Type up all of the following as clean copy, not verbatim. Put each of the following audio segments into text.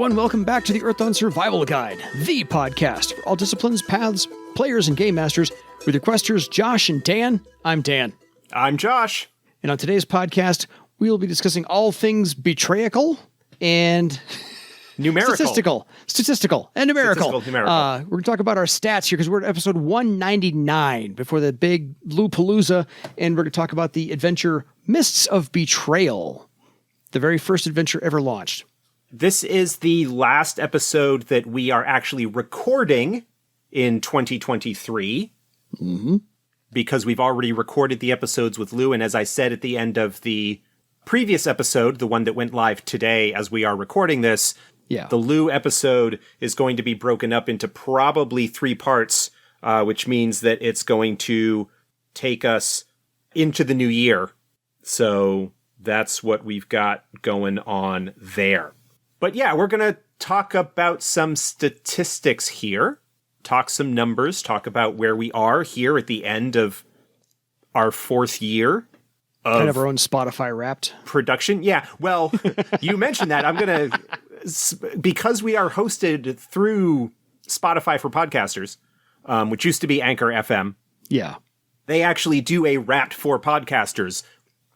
everyone. Welcome back to the Earthdawn Survival Guide, the podcast for all disciplines, paths, players, and game masters with your questers, Josh and Dan. I'm Dan. I'm Josh. And on today's podcast, we will be discussing all things betrayal and numerical. Statistical, and numerical. Numerical. We're going to talk about our stats here because we're at episode 199 before the big Loopalooza, and we're going to talk about the adventure Mists of Betrayal, the very first adventure ever launched. This is the last episode that we are actually recording in 2023. Mm-hmm. Because we've already recorded the episodes with Lou, and as I said at the end of the previous episode, the one that went live today as we are recording this, the Lou episode is going to be broken up into probably 3 parts, which means that it's going to take us into the new year. So that's what we've got going on there. But yeah, we're going to talk about some statistics here, talk some numbers, talk about where we are here at the end of our 4th year of kind of our own Spotify Wrapped production. Yeah, well, you mentioned that. I'm going to, because we are hosted through Spotify for Podcasters, which used to be Anchor FM. Yeah. They actually do a Wrapped for Podcasters.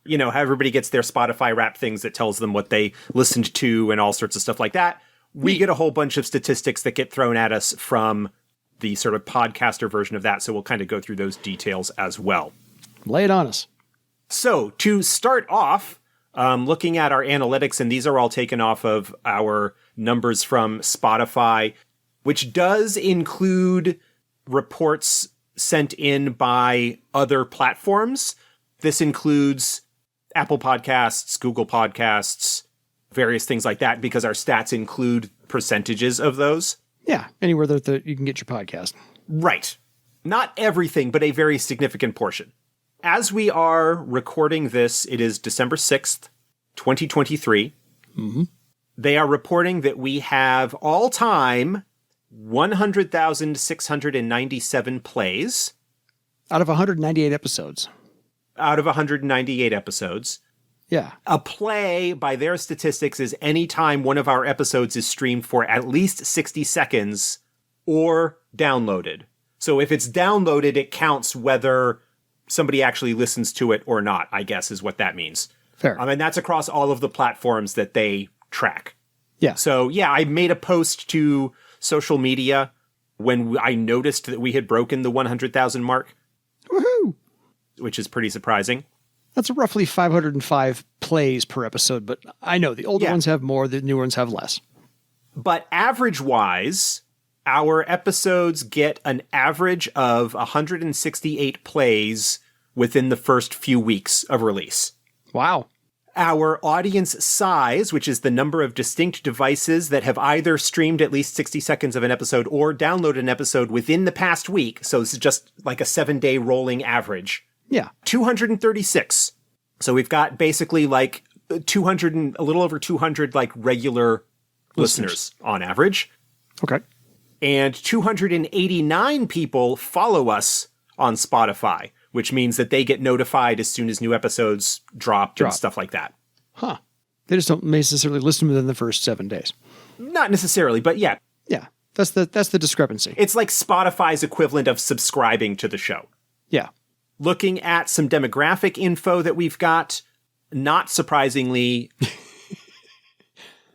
You know, how everybody gets their Spotify Wrapped things that tells them what they listened to and all sorts of stuff like that. We get a whole bunch of statistics that get thrown at us from the sort of podcaster version of that. So we'll kind of go through those details as well. Lay it on us. So to start off, looking at our analytics, and these are all taken off of our numbers from Spotify, which does include reports sent in by other platforms. This includes Apple Podcasts, Google Podcasts, various things like that, because our stats include percentages of those. Yeah, anywhere that you can get your podcast. Right. Not everything, but a very significant portion. As we are recording this, it is December 6th, 2023. Mm-hmm. They are reporting that we have all-time 100,697 plays. Out of 198 episodes. Out of 198 episodes. Yeah. A play, by their statistics, is any time one of our episodes is streamed for at least 60 seconds or downloaded. So if it's downloaded, it counts whether somebody actually listens to it or not, I guess is what that means. Fair. And that's across all of the platforms that they track. Yeah. So yeah, I made a post to social media when I noticed that we had broken the 100,000 mark. Woohoo! Which is pretty surprising. That's roughly 505 plays per episode, but I know the older ones have more, the newer ones have less. But average-wise, our episodes get an average of 168 plays within the first few weeks of release. Wow. Our audience size, which is the number of distinct devices that have either streamed at least 60 seconds of an episode or downloaded an episode within the past week, so this is just like a 7-day rolling average. Yeah. 236. So we've got basically like 200 and a little over 200 like regular listeners on average. Okay. And 289 people follow us on Spotify, which means that they get notified as soon as new episodes drop. And stuff like that. Huh. They just don't necessarily listen within the first 7 days. Not necessarily, but yeah. Yeah. That's the discrepancy. It's like Spotify's equivalent of subscribing to the show. Yeah. Looking at some demographic info that we've got, not surprisingly,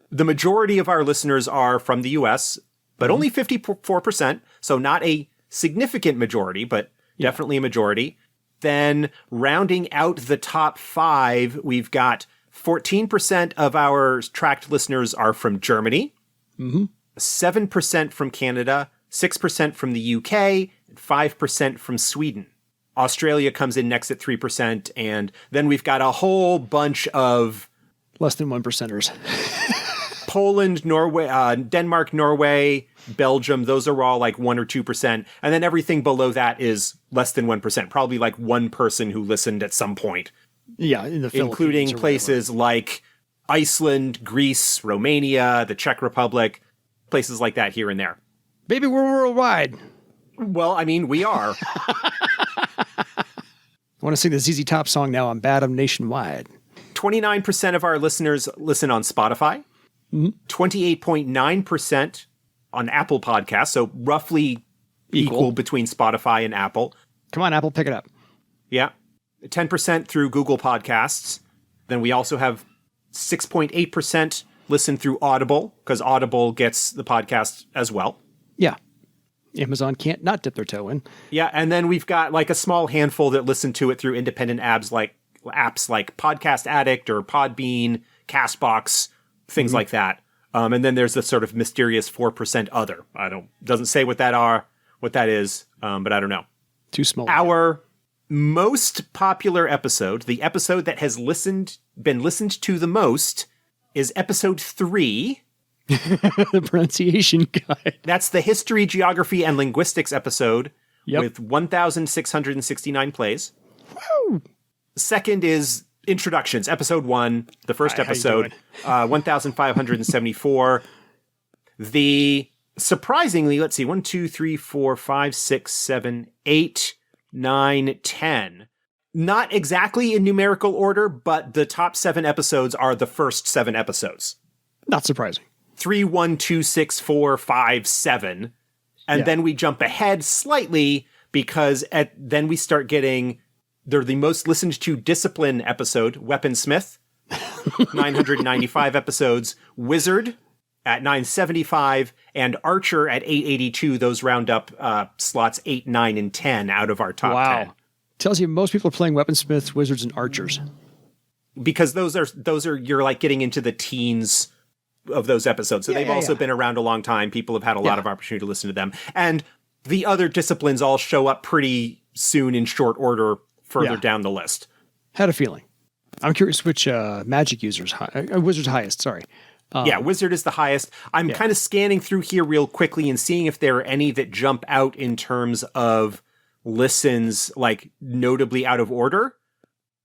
the majority of our listeners are from the US, but only 54%, so not a significant majority, but definitely a majority. Then rounding out the top 5, we've got 14% of our tracked listeners are from Germany, 7% from Canada, 6% from the UK, and 5% from Sweden. Australia comes in next at 3%, and then we've got a whole bunch of less than 1%ers. Poland, Norway, Denmark, Norway, Belgium, those are all like 1 or 2%. And then everything below that is less than 1%, probably like one person who listened at some point. Yeah, in the Philippines. Including places like Iceland, Greece, Romania, the Czech Republic, places like that here and there. Baby, we're worldwide. Well, I mean, we are. I want to sing the ZZ Top song now. I'm bad. I'm nationwide. 29% of our listeners listen on Spotify. 28.9% on Apple Podcasts, so roughly equal between Spotify and Apple. Come on, Apple, pick it up. Yeah. 10% through Google Podcasts. Then we also have 6.8% listen through Audible, because Audible gets the podcast as well. Yeah. Amazon can't not dip their toe in. Yeah, and then we've got like a small handful that listen to it through independent apps like Podcast Addict or Podbean, Castbox, things like that. And then there's the sort of mysterious 4% other. Doesn't say what that is, but I don't know. Too small. Our most popular episode, the episode that has been listened to the most, is episode 3. The pronunciation guide. That's the history, geography, and linguistics episode with 1,669 plays. Woo! Second is introductions, episode 1, the first episode, 1,574. The surprisingly, let's see, 1, 2, 3, 4, 5, 6, 7, 8, 9, 10. Not exactly in numerical order, but the top 7 episodes are the first 7 episodes. Not surprising. 3, 1, 2, 6, 4, 5, 7. And then we jump ahead slightly because then we start getting, they're the most listened to discipline episode, Weaponsmith, 995 episodes, Wizard at 975, and Archer at 882. Those round up slots 8, 9, and 10 out of our top 10. Tells you most people are playing Weaponsmiths, Wizards, and Archers. Because those are you're like getting into the teens of those episodes. So they've also been around a long time. People have had a lot of opportunity to listen to them. And the other disciplines all show up pretty soon in short order further down the list. Had a feeling. I'm curious which magic users, Wizard's highest, sorry. Wizard is the highest. I'm kind of scanning through here real quickly and seeing if there are any that jump out in terms of listens, like notably out of order.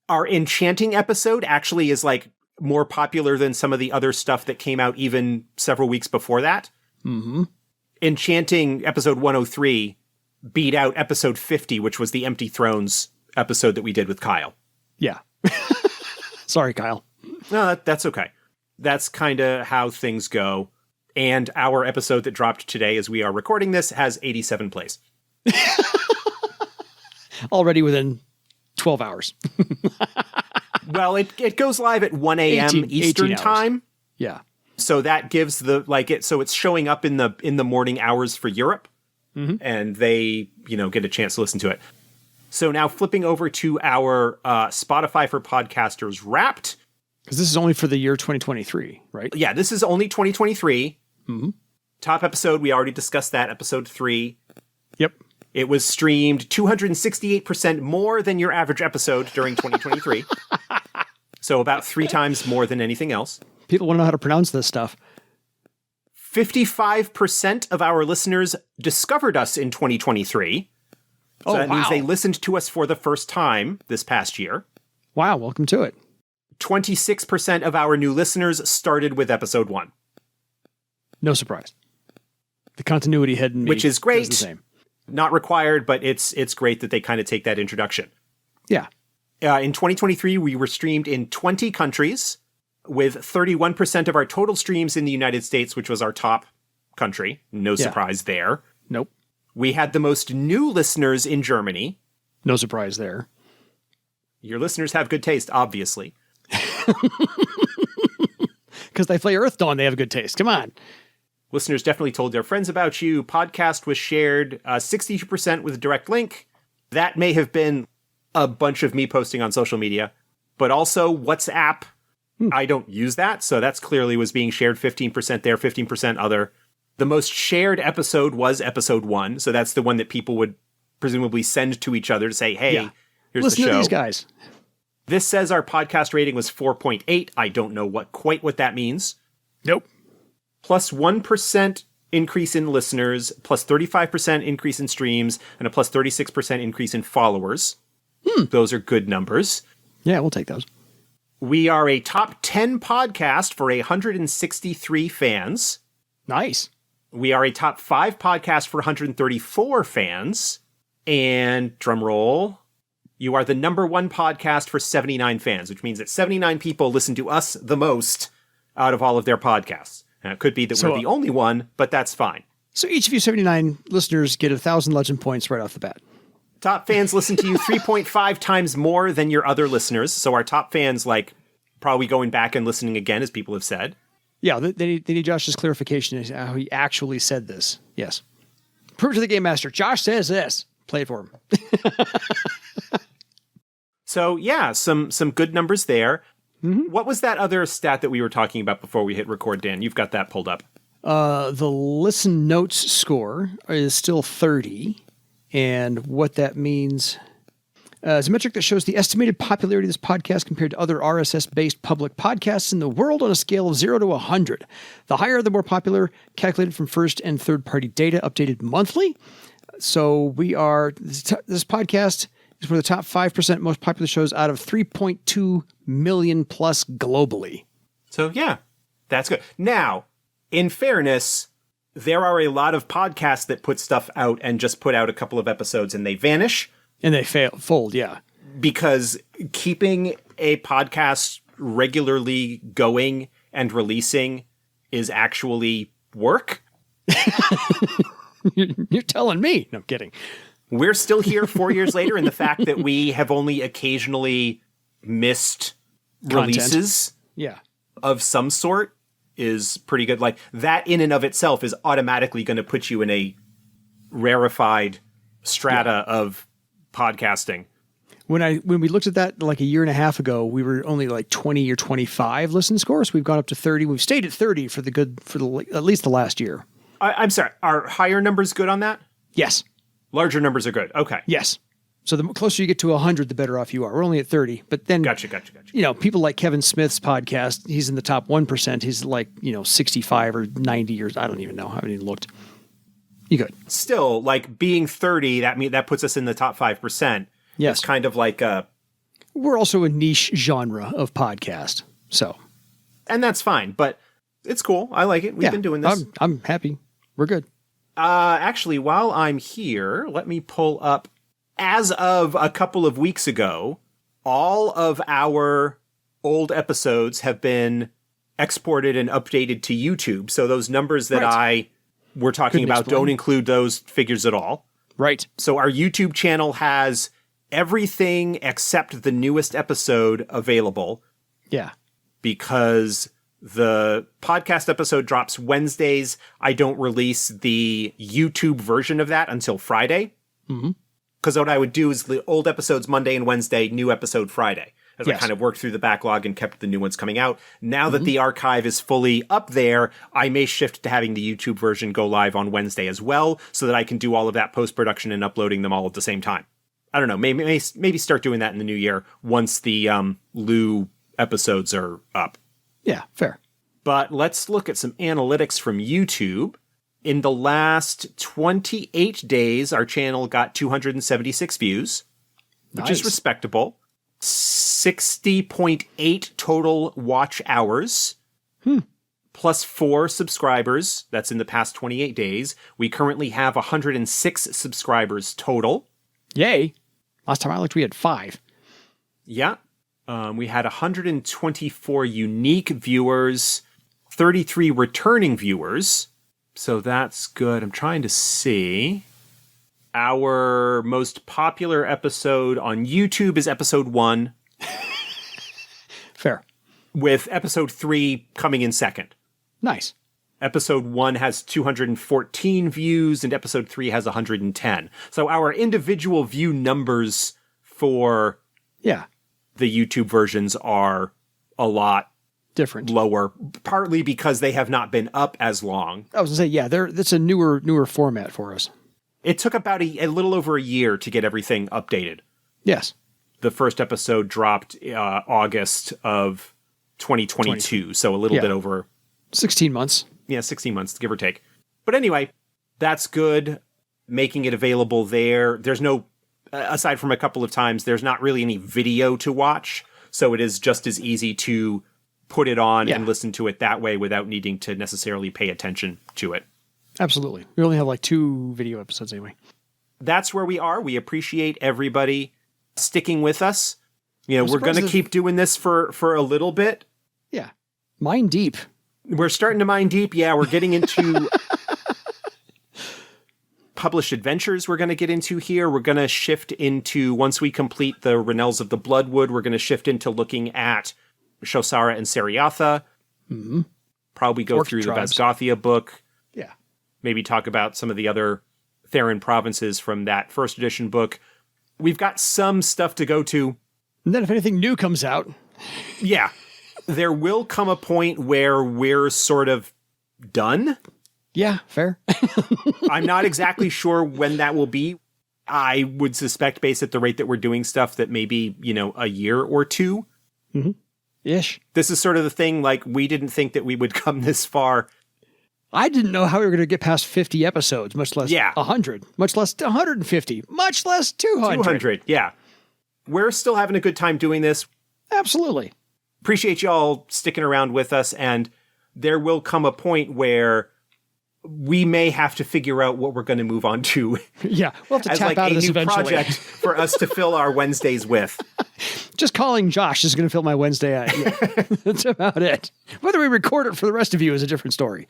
Our enchanting episode actually is like more popular than some of the other stuff that came out even several weeks before that. Mm-hmm. Enchanting episode 103 beat out episode 50, which was the Empty Thrones episode that we did with Kyle. Yeah. Sorry, Kyle. No, that's okay. That's kind of how things go. And our episode that dropped today as we are recording this has 87 plays. Already within 12 hours. Well, it goes live at 1 a.m. Eastern time. Yeah. So that gives so it's showing up in the morning hours for Europe. Mm-hmm. And they, get a chance to listen to it. So now flipping over to our Spotify for Podcasters Wrapped. Because this is only for the year 2023, right? Yeah, this is only 2023. Mm-hmm. Top episode, we already discussed that, episode 3. Yep. It was streamed 268% more than your average episode during 2023. So about 3 times more than anything else. People want to know how to pronounce this stuff. 55% of our listeners discovered us in 2023. So that means they listened to us for the first time this past year. Wow, welcome to it. 26% of our new listeners started with episode 1. No surprise. The continuity head in me, which is great. Is the same. Not required, but it's great that they kind of take that introduction. Yeah. In 2023, we were streamed in 20 countries, with 31% of our total streams in the United States, which was our top country. No surprise there. Nope. We had the most new listeners in Germany. No surprise there. Your listeners have good taste, obviously. Because they play Earthdawn, they have good taste. Come on. Listeners definitely told their friends about you. Podcast was shared 62% with a direct link. That may have been a bunch of me posting on social media, but also WhatsApp. I don't use that, so that's clearly was being shared 15% there, 15% other. The most shared episode was episode 1, so that's the one that people would presumably send to each other to say, hey, here's Listen the show. To these guys. This says our podcast rating was 4.8. I don't know quite what that means. Nope. Plus 1% increase in listeners, plus 35% increase in streams, and a plus 36% increase in followers. Those are good numbers. Yeah, we'll take those. We are a top 10 podcast for 163 fans. Nice. We are a top 5 podcast for 134 fans. And drum roll, you are the number 1 podcast for 79 fans, which means that 79 people listen to us the most out of all of their podcasts. And it could be that we're the only one, but that's fine. So each of you 79 listeners get 1,000 legend points right off the bat. Top fans listen to you 3.5 times more than your other listeners. So our top fans, like, probably going back and listening again, as people have said. Yeah, they need Josh's clarification as how he actually said this. Yes. Prove it to the Game Master. Josh says this. Play it for him. So, yeah, some good numbers there. Mm-hmm. What was that other stat that we were talking about before we hit record, Dan? You've got that pulled up. The listen notes score is still 30. And what that means is a metric that shows the estimated popularity of this podcast compared to other RSS-based public podcasts in the world on a scale of 0 to 100. The higher, the more popular, calculated from first and third-party data, updated monthly. So this podcast is one of the top 5% most popular shows out of 3.2 million plus globally. So, yeah, that's good. Now, in fairness, there are a lot of podcasts that put stuff out and just put out a couple of episodes and they vanish. And they fold, yeah. Because keeping a podcast regularly going and releasing is actually work. You're telling me. No, I'm kidding. We're still here 4 years later, and the fact that we have only occasionally missed releases of some sort is pretty good. Like, that in and of itself is automatically going to put you in a rarefied strata of podcasting. When we looked at that like a year and a half ago, we were only like 20 or 25 listen scores. We've gone up to 30. We've stayed at 30 for at least the last year. I'm sorry. Are higher numbers good on that? Yes. Larger numbers are good. Okay. Yes. So the closer you get to 100, the better off you are. We're only at 30. But then, Gotcha. You know, people like Kevin Smith's podcast, he's in the top 1%. He's like, 65 or 90 or I don't even know. I haven't even looked. You good. Still, like, being 30, that puts us in the top 5%. Yes. It's kind of like we're also a niche genre of podcast. So. And that's fine, but it's cool. I like it. We've been doing this. I'm happy. We're good. Actually, while I'm here, let me pull up, as of a couple of weeks ago, all of our old episodes have been exported and updated to YouTube. So those numbers that we're talking about don't include those figures at all. Right. So our YouTube channel has everything except the newest episode available. Yeah. Because the podcast episode drops Wednesdays. I don't release the YouTube version of that until Friday. Mm-hmm. Because what I would do is the old episodes Monday and Wednesday, new episode Friday. As I kind of worked through the backlog and kept the new ones coming out. Now that the archive is fully up there, I may shift to having the YouTube version go live on Wednesday as well, so that I can do all of that post-production and uploading them all at the same time. I don't know, maybe start doing that in the new year once the Lou episodes are up. Yeah, fair. But let's look at some analytics from YouTube. In the last 28 days, our channel got 276 views, which is respectable. 60.8 total watch hours, plus 4 subscribers. That's in the past 28 days. We currently have 106 subscribers total. Yay. Last time I looked, we had 5. Yeah. We had 124 unique viewers, 33 returning viewers. So that's good. I'm trying to see. Our most popular episode on YouTube is episode 1. Fair. With episode 3 coming in second. Nice. Episode 1 has 214 views and episode 3 has 110. So our individual view numbers for the YouTube versions are a lot different, lower, partly because they have not been up as long. I was going to say, that's a newer format for us. It took about a little over a year to get everything updated. Yes. The first episode dropped August of 2022, so a little bit over 16 months. Yeah, 16 months, give or take. But anyway, that's good. Making it available there. There's no, aside from a couple of times, there's not really any video to watch. So it is just as easy to put it on and listen to it that way without needing to necessarily pay attention to it. Absolutely. We only have like 2 video episodes anyway. That's where we are. We appreciate everybody sticking with us. You know, we're going to keep doing this for a little bit. Yeah. Mine deep. We're starting to mine deep. Yeah, we're getting into published adventures we're going to get into here. We're going to shift into, once we complete the Renels of the Bloodwood, we're going to shift into looking at Shosara and Seriatha. Mm-hmm. Probably go through tribes. the Vasgothia book. Yeah. Maybe talk about some of the other Theran provinces from that first edition book. We've got some stuff to go to. And then if anything new comes out. Yeah. There will come a point where we're sort of done. Yeah, fair. I'm not exactly sure when that will be. I would suspect, based at the rate that we're doing stuff, that maybe, a year or two. Mm-hmm. Ish. This is sort of the thing, like, we didn't think that we would come this far. I didn't know how we were going to get past 50 episodes, much less 100, much less 150, much less 200. 200, yeah. We're still having a good time doing this. Absolutely. Appreciate y'all sticking around with us, and there will come a point where we may have to figure out what we're going to move on to. Yeah, we'll have to as tap like out a of this new eventually. project for us to fill our Wednesdays with. Just calling Josh is going to fill my Wednesday out. Yeah. That's about it. Whether we record it for the rest of you is a different story.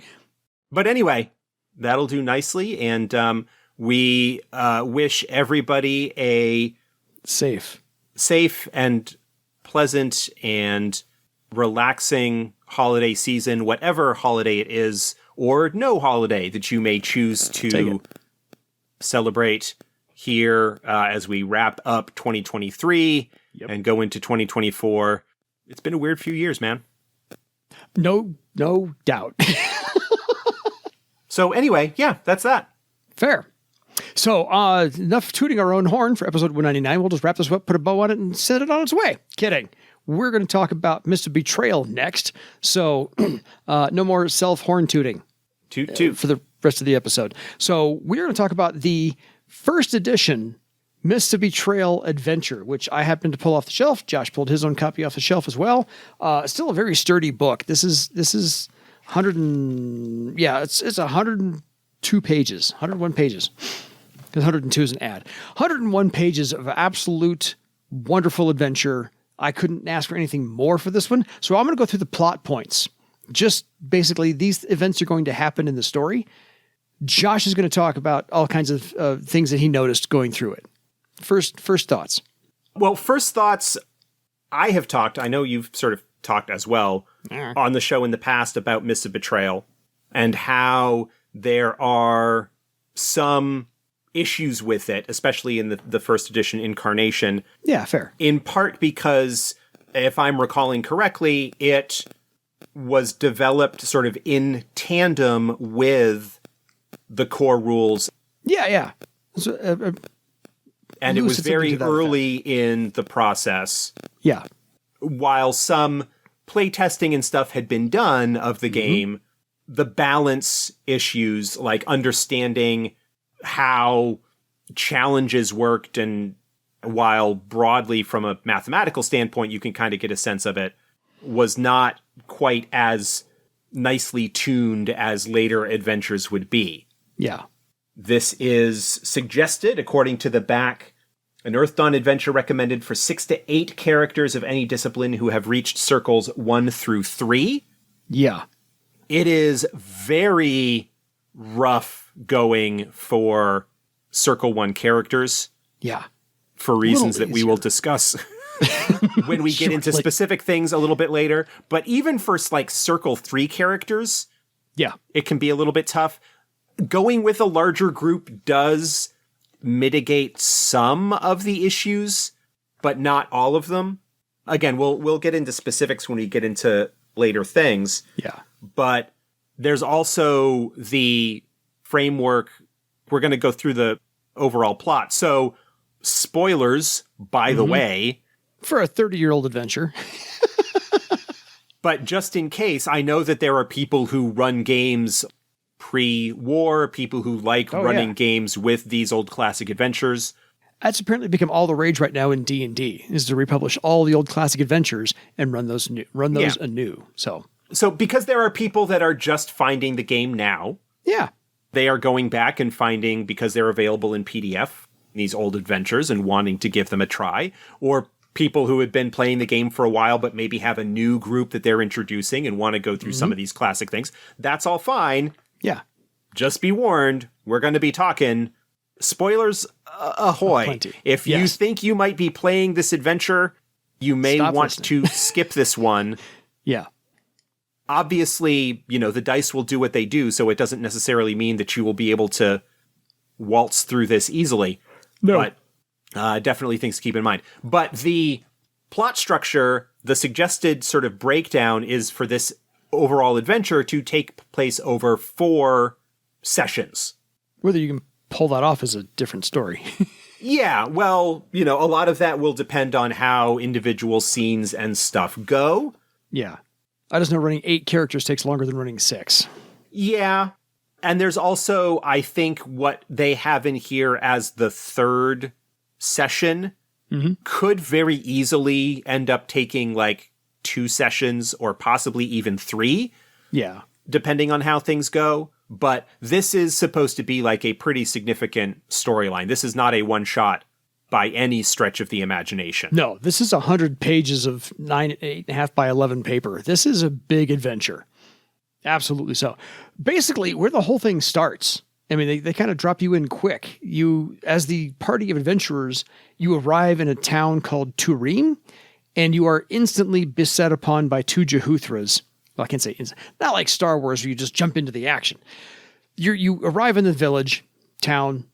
But anyway, that'll do nicely, and we wish everybody a safe and pleasant and relaxing holiday season, whatever holiday it is, or no holiday that you may choose to celebrate here as we wrap up 2023 and go into 2024. It's been a weird few years, man. No doubt. So anyway, yeah, that's that. Fair. So enough tooting our own horn for episode 199. We'll just wrap this up, put a bow on it, and send it on its way. Kidding. We're going to talk about Mr. Betrayal next. So no more self-horn tooting. Toot toot. For the rest of the episode. So we're going to talk about the first edition Mr. Betrayal adventure, which I happened to pull off the shelf. Josh pulled his own copy off the shelf as well. Still a very sturdy book. This is 100 and it's 102 pages, 101 pages. Because 102 is an ad. 101 pages of absolute wonderful adventure. I couldn't ask for anything more for this one. So I'm going to go through the plot points. Just basically, these events are going to happen in the story. Josh is going to talk about all kinds of things that he noticed going through it. First thoughts. Well, first thoughts, I have talked, I know you've sort of talked as well on the show in the past about Mists of Betrayal and how there are some issues with it, especially in the first edition incarnation. Yeah, fair. In part because, if I'm recalling correctly, it was developed sort of in tandem with the core rules. Yeah. So, and it was very early in the process. Yeah. While some playtesting and stuff had been done of the game, the balance issues, like understanding how challenges worked, and while broadly from a mathematical standpoint you can kind of get a sense of it, was not quite as nicely tuned as later adventures would be. Yeah. This is suggested, according to the back, an Earthdawn adventure recommended for 6 to 8 characters of any discipline who have reached circles 1 through 3. Yeah. It is very rough going for Circle 1 characters. Yeah. For reasons that we will discuss when we get into specific things a little bit later. But even for like Circle 3 characters, yeah, it can be a little bit tough. Going with a larger group does mitigate some of the issues, but not all of them. Again, we'll get into specifics when we get into later things. Yeah. But there's also the framework. We're going to go through the overall plot. So, spoilers, by the way. For a 30-year-old adventure. But just in case, I know that there are people who run games pre-war, people who like running games with these old classic adventures. That's apparently become all the rage right now in D&D, is to republish all the old classic adventures and run those anew. So because there are people that are just finding the game now. Yeah. They are going back and finding, because they're available in PDF, these old adventures and wanting to give them a try. Or people who had been playing the game for a while, but maybe have a new group that they're introducing and want to go through some of these classic things. That's all fine. Yeah. Just be warned, we're going to be talking spoilers ahoy. Plenty. If you think you might be playing this adventure, you may want to skip this one. Yeah. Obviously, the dice will do what they do, so it doesn't necessarily mean that you will be able to waltz through this easily. No. But definitely things to keep in mind. But the plot structure, the suggested sort of breakdown is for this overall adventure to take place over 4 sessions. Whether you can pull that off is a different story. Yeah, well, a lot of that will depend on how individual scenes and stuff go. Yeah. I just know running 8 characters takes longer than running 6. Yeah. And there's also, I think, what they have in here as the 3rd session could very easily end up taking like 2 sessions or possibly even 3. Yeah. Depending on how things go. But this is supposed to be like a pretty significant storyline. This is not a one-shot by any stretch of the imagination. No, this is 100 pages of 8.5 by 11 paper. This is a big adventure. Absolutely so. Basically, where the whole thing starts, I mean, they kind of drop you in quick. You, as the party of adventurers, you arrive in a town called Tureem, and you are instantly beset upon by 2 jehuthras. Well, I can't say not like Star Wars where you just jump into the action. You arrive in the village, town,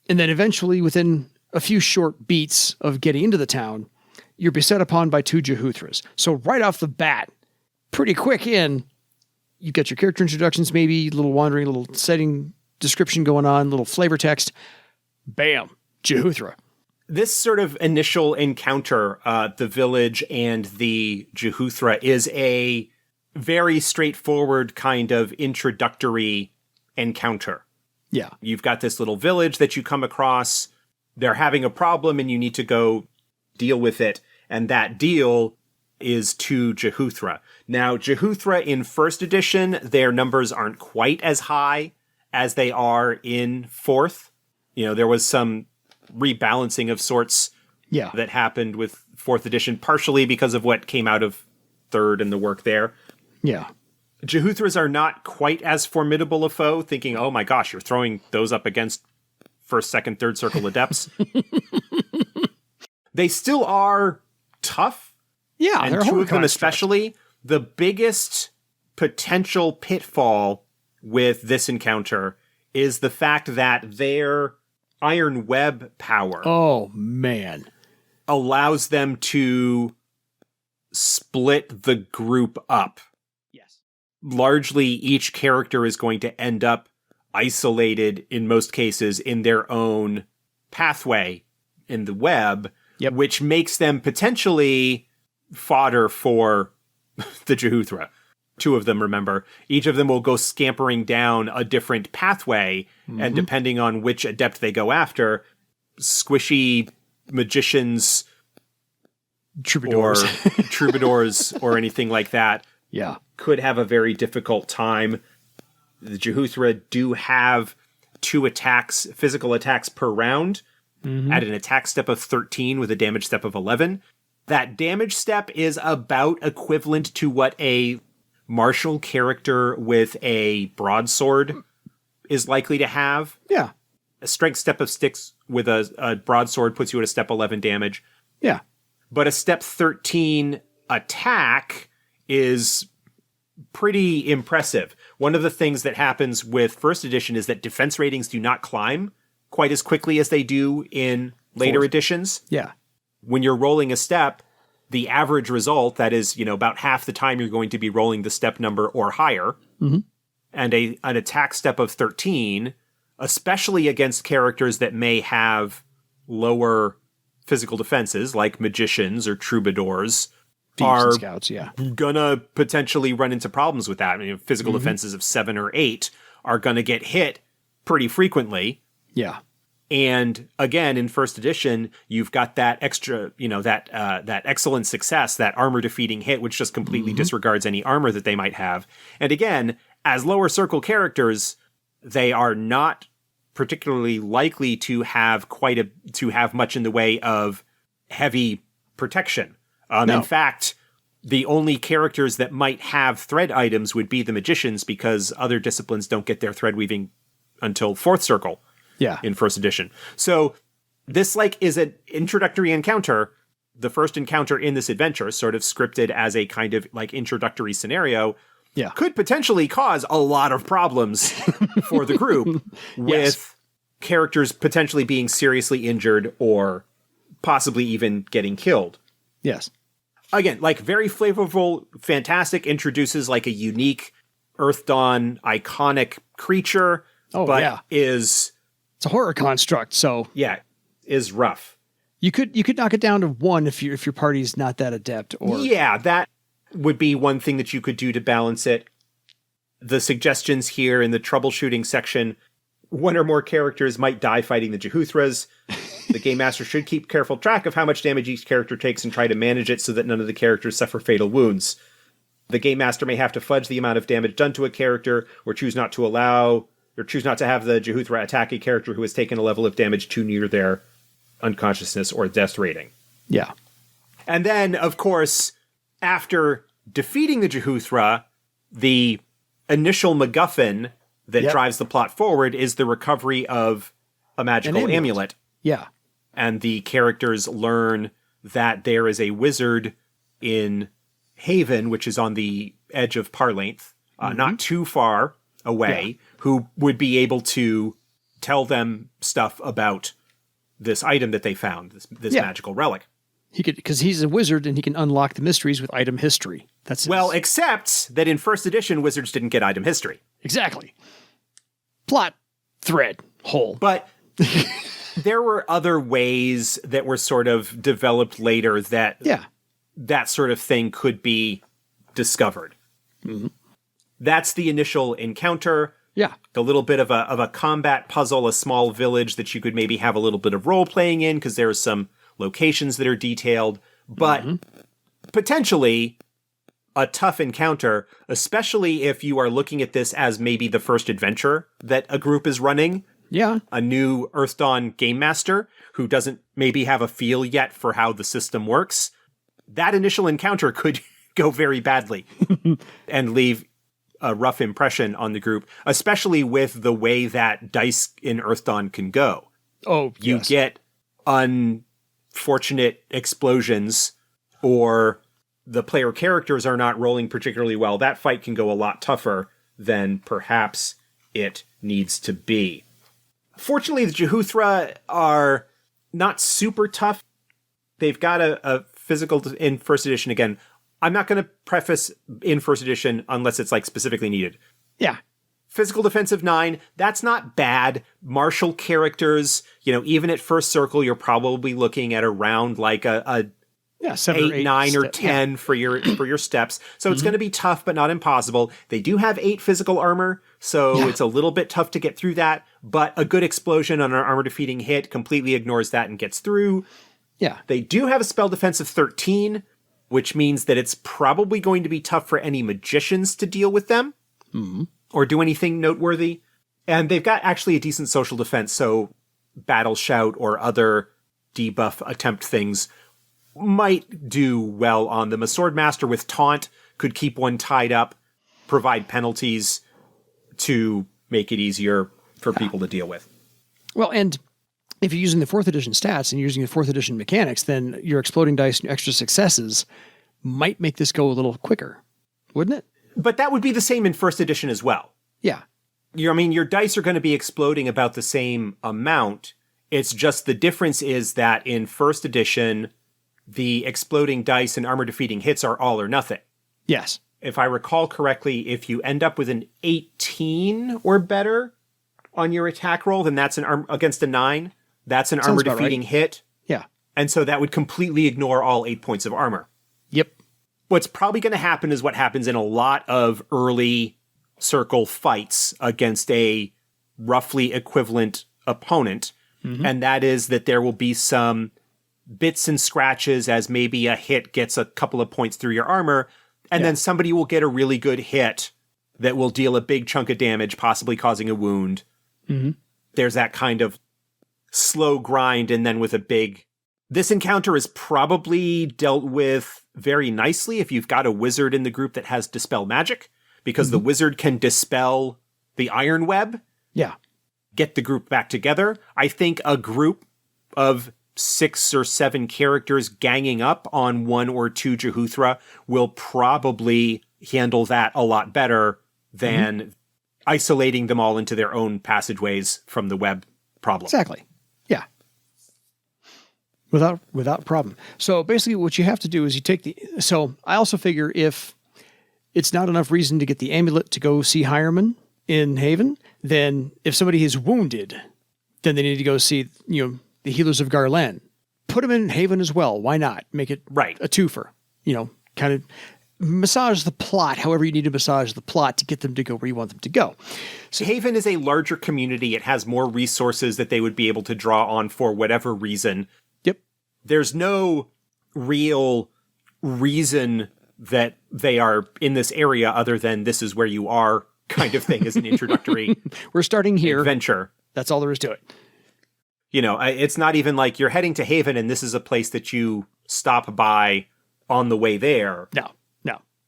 and then eventually within a few short beats of getting into the town, you're beset upon by 2 jehuthras. So right off the bat, pretty quick in, you get your character introductions, maybe a little wandering, a little setting description going on, little flavor text. Bam, jehuthra. This sort of initial encounter, the village and the jehuthra, is a very straightforward kind of introductory encounter. Yeah. You've got this little village that you come across. They're having a problem and you need to go deal with it. And that deal is 2 jehuthra. Now, jehuthra in 1st edition, their numbers aren't quite as high as they are in 4th. There was some rebalancing of sorts that happened with 4th edition, partially because of what came out of 3rd and the work there. Yeah. Jehuthras are not quite as formidable a foe, thinking, oh my gosh, you're throwing those up against 1st, 2nd, 3rd circle adepts. They still are tough. Yeah, and 2 of them especially. The biggest potential pitfall with this encounter is the fact that their iron web power allows them to split the group up. Yes. Largely, each character is going to end up isolated, in most cases, in their own pathway in the web, which makes them potentially fodder for the jehuthra. 2 of them, remember. Each of them will go scampering down a different pathway, and depending on which adept they go after, squishy magicians, troubadours, or anything like that, could have a very difficult time. The jehuthra do have 2 attacks, physical attacks per round, at an attack step of 13 with a damage step of 11. That damage step is about equivalent to what a martial character with a broadsword is likely to have. Yeah. A strength step of 6 with a broadsword puts you at a step 11 damage. Yeah. But a step 13 attack is pretty impressive. One of the things that happens with 1st edition is that defense ratings do not climb quite as quickly as they do in later editions. Yeah. When you're rolling a step, the average result, that is, about half the time you're going to be rolling the step number or higher, and an attack step of 13, especially against characters that may have lower physical defenses, like magicians or troubadours, are scouts, gonna potentially run into problems with that. I mean, physical defenses of 7 or 8 are gonna get hit pretty frequently. Yeah. And again, in 1st edition, you've got that extra, that excellent success, that armor defeating hit, which just completely disregards any armor that they might have. And again, as lower circle characters, they are not particularly likely to have much in the way of heavy protection. No. In fact, the only characters that might have thread items would be the magicians, because other disciplines don't get their thread weaving until 4th circle in 1st edition. So this is an introductory encounter, the first encounter in this adventure, sort of scripted as a kind of introductory scenario, could potentially cause a lot of problems for the group with characters potentially being seriously injured or possibly even getting killed. Yes. Again, very flavorful, fantastic, introduces a unique Earthdawn iconic creature, it's a horror construct, so is rough. You could knock it down to 1 if your party's not that adept, or that would be one thing that you could do to balance it. The suggestions here in the troubleshooting section: 1 or more characters might die fighting the Jehuthras. The Game Master should keep careful track of how much damage each character takes and try to manage it so that none of the characters suffer fatal wounds. The Game Master may have to fudge the amount of damage done to a character, or choose not to have the Jehuthra attack a character who has taken a level of damage too near their unconsciousness or death rating. Yeah. And then, of course, after defeating the Jehuthra, the initial MacGuffin that drives the plot forward is the recovery of a magical amulet. Yeah. And the characters learn that there is a wizard in Haven, which is on the edge of Parlainth, not too far away, who would be able to tell them stuff about this item that they found, this magical relic. He could, because he's a wizard and he can unlock the mysteries with item history. That's his. Well, except that in 1st edition, wizards didn't get item history. Exactly. Plot thread hole. But there were other ways that were sort of developed later that that sort of thing could be discovered. Mm-hmm. That's the initial encounter. Yeah. A little bit of a combat puzzle, a small village that you could maybe have a little bit of role playing in, because there are some locations that are detailed, but potentially a tough encounter, especially if you are looking at this as maybe the first adventure that a group is running. Yeah. A new Earthdawn game master who doesn't maybe have a feel yet for how the system works. That initial encounter could go very badly and leave a rough impression on the group, especially with the way that dice in Earthdawn can go. Oh, you get unfortunate explosions, or the player characters are not rolling particularly well. That fight can go a lot tougher than perhaps it needs to be. Fortunately, the Jehuthra are not super tough. They've got a physical in 1st edition. Again, I'm not going to preface in 1st edition unless it's specifically needed. Yeah. Physical defensive 9, that's not bad. Martial characters, even at 1st circle, you're probably looking at around a 7 8, 9, or 10 for your steps. So it's going to be tough, but not impossible. They do have 8 physical armor, so it's a little bit tough to get through that, but a good explosion on an armor-defeating hit completely ignores that and gets through. Yeah. They do have a spell defense of 13, which means that it's probably going to be tough for any magicians to deal with them or do anything noteworthy. And they've got actually a decent social defense, so Battle Shout or other debuff attempt things might do well on them. A Swordmaster with Taunt could keep one tied up, provide penalties to make it easier for people to deal with. Well, and if you're using the 4th edition stats and you're using the 4th edition mechanics, then your exploding dice and your extra successes might make this go a little quicker, wouldn't it? But that would be the same in 1st edition as well. Yeah. Your dice are going to be exploding about the same amount. It's just the difference is that in 1st edition, the exploding dice and armor-defeating hits are all or nothing. Yes. If I recall correctly, if you end up with an 18 or better on your attack roll, then that's against a 9. That's an armor-defeating hit. Yeah. And so that would completely ignore all 8 points of armor. Yep. What's probably going to happen is what happens in a lot of early circle fights against a roughly equivalent opponent, and that is that there will be some bits and scratches as maybe a hit gets a couple of points through your armor, and then somebody will get a really good hit that will deal a big chunk of damage, possibly causing a wound. There's that kind of slow grind, and then with a big This encounter is probably dealt with very nicely if you've got a wizard in the group that has Dispel Magic, because the wizard can dispel the iron web. Yeah. Get the group back together. I think a group of 6 or 7 characters ganging up on 1 or 2 jehuthra will probably handle that a lot better than isolating them all into their own passageways from the web problem. Exactly. Yeah. Without problem. So basically what you have to do is you take so I also figure if it's not enough reason to get the amulet to go see Hireman in Haven, then if somebody is wounded, then they need to go see, the Healers of Garland. Put them in Haven as well. Why not? Make it a twofer. Kind of massage the plot however you need to massage the plot to get them to go where you want them to go. So Haven is a larger community. It has more resources that they would be able to draw on for whatever reason. Yep. There's no real reason that they are in this area other than this is where you are kind of thing as an introductory We're starting here. Adventure. That's all there is to it. It's not even like you're heading to Haven and this is a place that you stop by on the way there. No.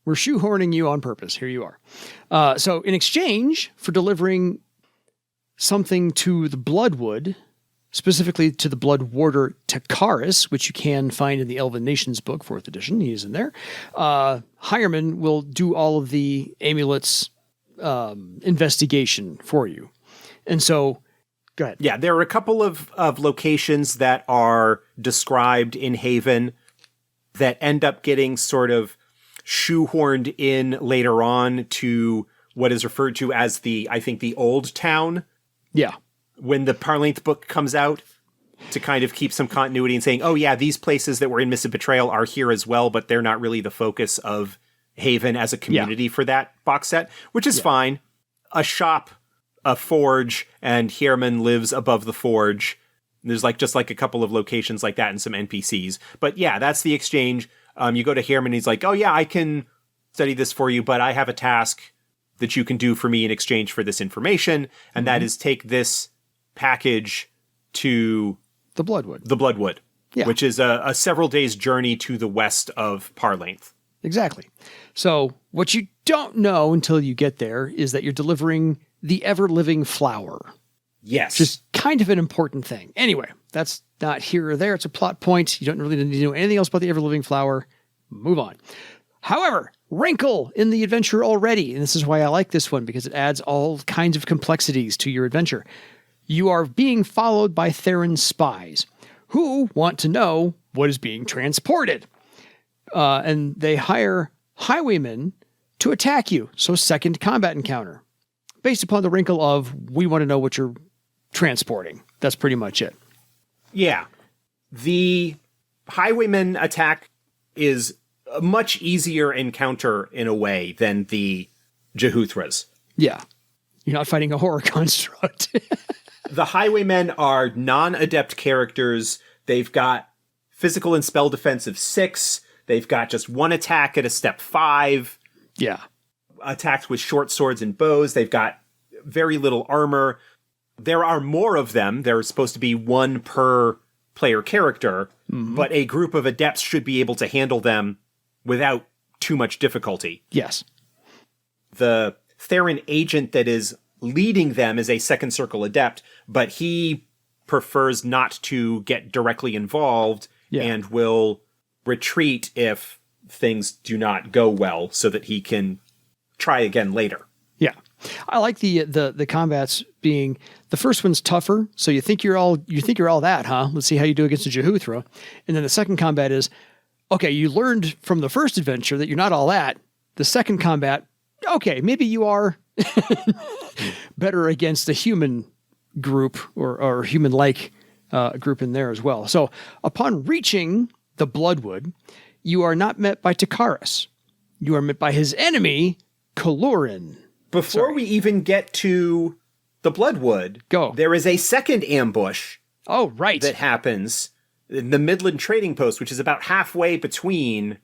We're shoehorning you on purpose. Here you are. So in exchange for delivering something to the Bloodwood, specifically to the Blood Warder Takaris, which you can find in the Elven Nations book, 4th edition, he's in there, Hireman will do all of the amulets investigation for you. And so, go ahead. Yeah, there are a couple of locations that are described in Haven that end up getting sort of shoehorned in later on to what is referred to as the Old Town. Yeah. When the Parlanthe book comes out, to kind of keep some continuity and saying, oh yeah, these places that were in Mists of Betrayal are here as well, but they're not really the focus of Haven as a community for that box set, which is fine. A shop, a forge, and Hierman lives above the forge. There's just a couple of locations like that and some NPCs. But yeah, that's the exchange. You go to Hierman and he's like, oh yeah, I can study this for you, but I have a task that you can do for me in exchange for this information. And that is take this package to the Bloodwood. Which is a several days journey to the west of Parlanthe. Exactly. So what you don't know until you get there is that you're delivering the ever-living flower. Yes. Which is kind of an important thing. Anyway, that's not here or there. It's a plot point. You don't really need to know anything else about the ever-living flower. Move on. However, wrinkle in the adventure already, and this is why I like this one, because it adds all kinds of complexities to your adventure. You are being followed by Theron spies who want to know what is being transported. And they hire highwaymen to attack you. So second combat encounter. Based upon the wrinkle of, we want to know what you're transporting. That's pretty much it. Yeah. The highwayman attack is a much easier encounter in a way than the jehuthras. Yeah. You're not fighting a horror construct. The highwaymen are non-adept characters. They've got physical and spell defense of 6. They've got just 1 attack at a step 5. Yeah. Attacked with short swords and bows. They've got very little armor. There are more of them. There's supposed to be 1 per player character, but a group of adepts should be able to handle them without too much difficulty. Yes. The Theron agent that is leading them is a second circle adept, but he prefers not to get directly involved and will retreat if things do not go well so that he can try again later. Yeah. I like the combats being, the first one's tougher, so you think you're all that, huh? Let's see how you do against a jehuthra. And then the second combat is, okay, you learned from the first adventure that you're not all that. The second combat, okay, maybe you are better against a human group or human-like group in there as well. So upon reaching the Bloodwood, you are not met by Takaris. You are met by his enemy, Kalorin. Before we even get to the Bloodwood, there is a second ambush. Oh, right. That happens in the Midland Trading Post, which is about halfway between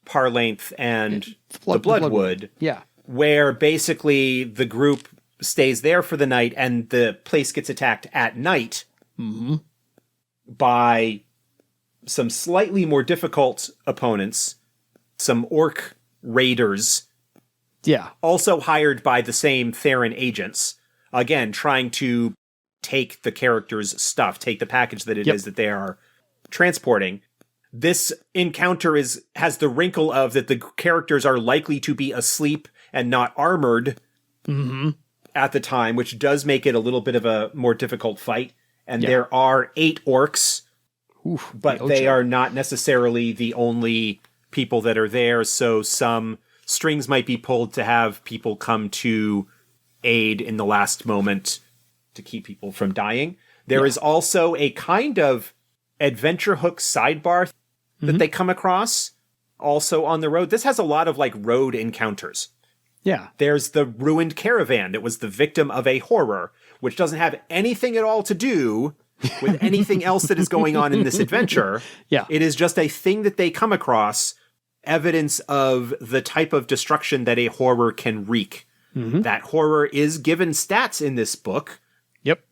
Parlanthe and the Bloodwood. Yeah. Where basically the group stays there for the night and the place gets attacked at night. by some slightly more difficult opponents, some orc raiders. Yeah. Also hired by the same Theron agents. Again, trying to take the character's stuff, take the package that it is that they are transporting. This encounter has the wrinkle of that the characters are likely to be asleep and not armored at the time, which does make it a little bit of a more difficult fight. And there are 8 orcs, but they are not necessarily the only people that are there. So some strings might be pulled to have people come to aid in the last moment to keep people from dying. There is also a kind of adventure hook sidebar that they come across also on the road. This has a lot of like road encounters. Yeah. There's the ruined caravan that was the victim of a horror, which doesn't have anything at all to do with anything else that is going on in this adventure. Yeah. It is just a thing that they come across, evidence of the type of destruction that a horror can wreak. That horror is given stats in this book. Yep.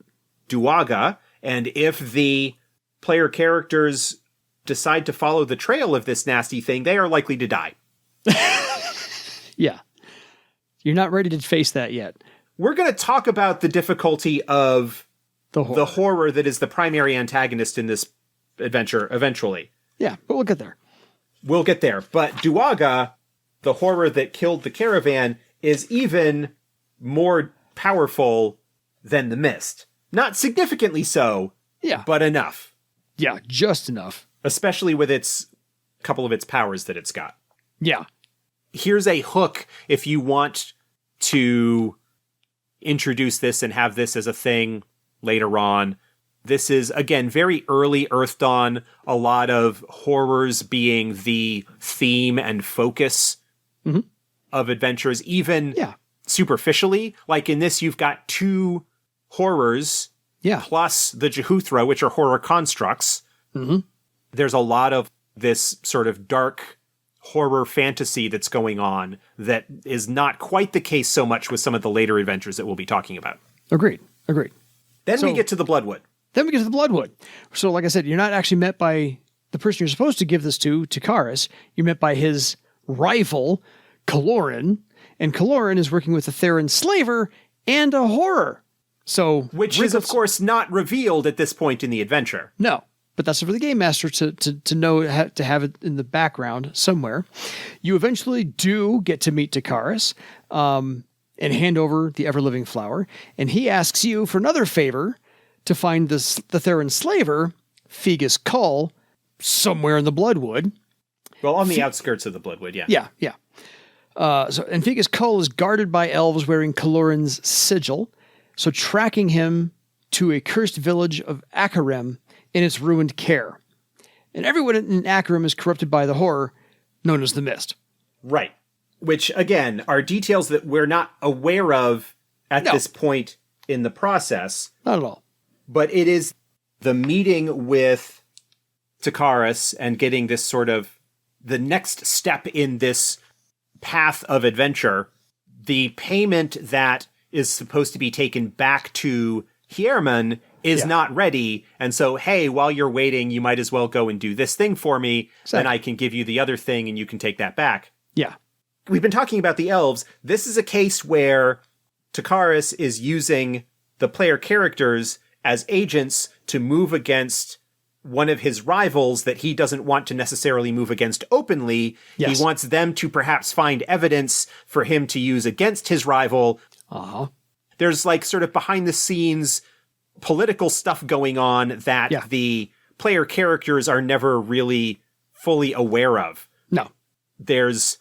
Duaga, and if the player characters decide to follow the trail of this nasty thing, they are likely to die. Yeah. You're not ready to face that yet. We're going to talk about the difficulty of the horror that is the primary antagonist in this adventure eventually. Yeah, but we'll get there. We'll get there. But Duaga, the horror that killed the caravan, is even more powerful than the mist. Not significantly so, but enough. Yeah, just enough. Especially with its couple of its powers that it's got. Yeah. Here's a hook if you want to introduce this and have this as a thing later on. This is, again, very early Earthdawn, a lot of horrors being the theme and focus of adventures, even superficially. Like in this, you've got 2 horrors plus the jehuthra, which are horror constructs. There's a lot of this sort of dark horror fantasy that's going on that is not quite the case so much with some of the later adventures that we'll be talking about. Agreed. Then we get to the Bloodwood. So, like I said, you're not actually met by the person you're supposed to give this to Takaris. You're met by his rival, Kaloran. And Kaloran is working with a Theron slaver and a horror. So, which is, of course, not revealed at this point in the adventure. No. But that's for the game master to know, to have it in the background somewhere. You eventually do get to meet Takaris and hand over the ever-living flower. And he asks you for another favor to find the Theron slaver, Fegus Cull, somewhere in the Bloodwood. Well, on the outskirts of the Bloodwood, yeah. Yeah. And Fegus Cull is guarded by elves wearing Kaloran's sigil. So tracking him to a cursed village of Akarem in its ruined care. And everyone in Akarem is corrupted by the horror known as the Mist. Right. Which, again, are details that we're not aware of at this point in the process. Not at all. But it is the meeting with Takaris and getting this sort of the next step in this path of adventure. The payment that is supposed to be taken back to Hierman is not ready, and so, hey, while you're waiting, you might as well go and do this thing for me, and I can give you the other thing, and you can take that back. Yeah. We've been talking about the elves. This is a case where Takaris is using the player characters as agents to move against one of his rivals that he doesn't want to necessarily move against openly. Yes. He wants them to perhaps find evidence for him to use against his rival. There's like sort of behind the scenes political stuff going on that the player characters are never really fully aware of. No. There's,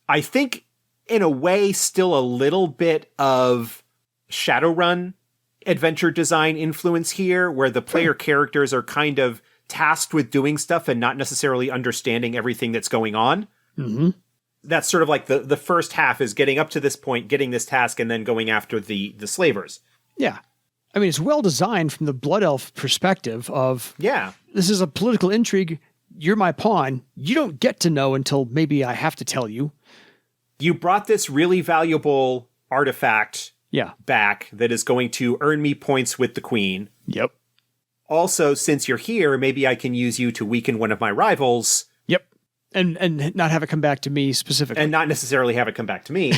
I think, in a way, still a little bit of Shadowrun adventure design influence here, where the player characters are kind of tasked with doing stuff and not necessarily understanding everything that's going on. That's sort of like the first half is getting up to this point, getting this task, and then going after the slavers. Yeah. I mean, it's well designed from the Blood Elf perspective of, this is a political intrigue. You're my pawn. You don't get to know until maybe I have to tell you. You brought this really valuable artifact back that is going to earn me points with the queen. Yep. also, since you're here, maybe I can use you to weaken one of my rivals. Yep. And not have it come back to me specifically. And not necessarily have it come back to me.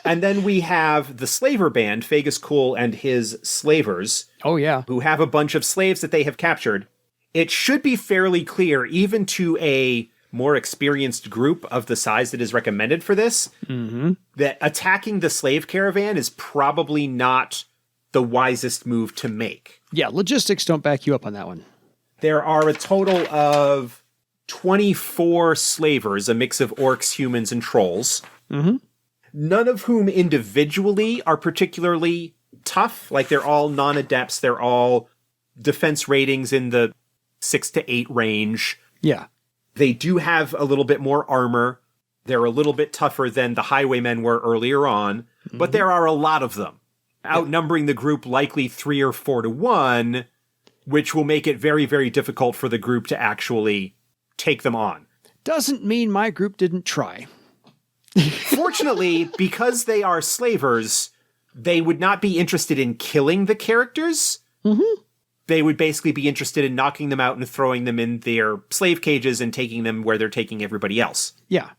And then we have the slaver band, Fegus Cool and his slavers. Oh, yeah. Who have a bunch of slaves that they have captured. It should be fairly clear, even to a more experienced group of the size that is recommended for this, that attacking the slave caravan is probably not the wisest move to make. Yeah, logistics don't back you up on that one. There are a total of 24 slavers, a mix of orcs, humans, and trolls. None of whom individually are particularly tough. Like, they're all non-adepts. They're all defense ratings in the 6 to 8 range. Yeah. They do have a little bit more armor. They're a little bit tougher than the highwaymen were earlier on, but there are a lot of them, outnumbering the group likely 3 or 4 to 1, which will make it very, very difficult for the group to actually take them on. Doesn't mean my group didn't try. Fortunately, because they are slavers, they would not be interested in killing the characters. They would basically be interested in knocking them out and throwing them in their slave cages and taking them where they're taking everybody else. Yeah.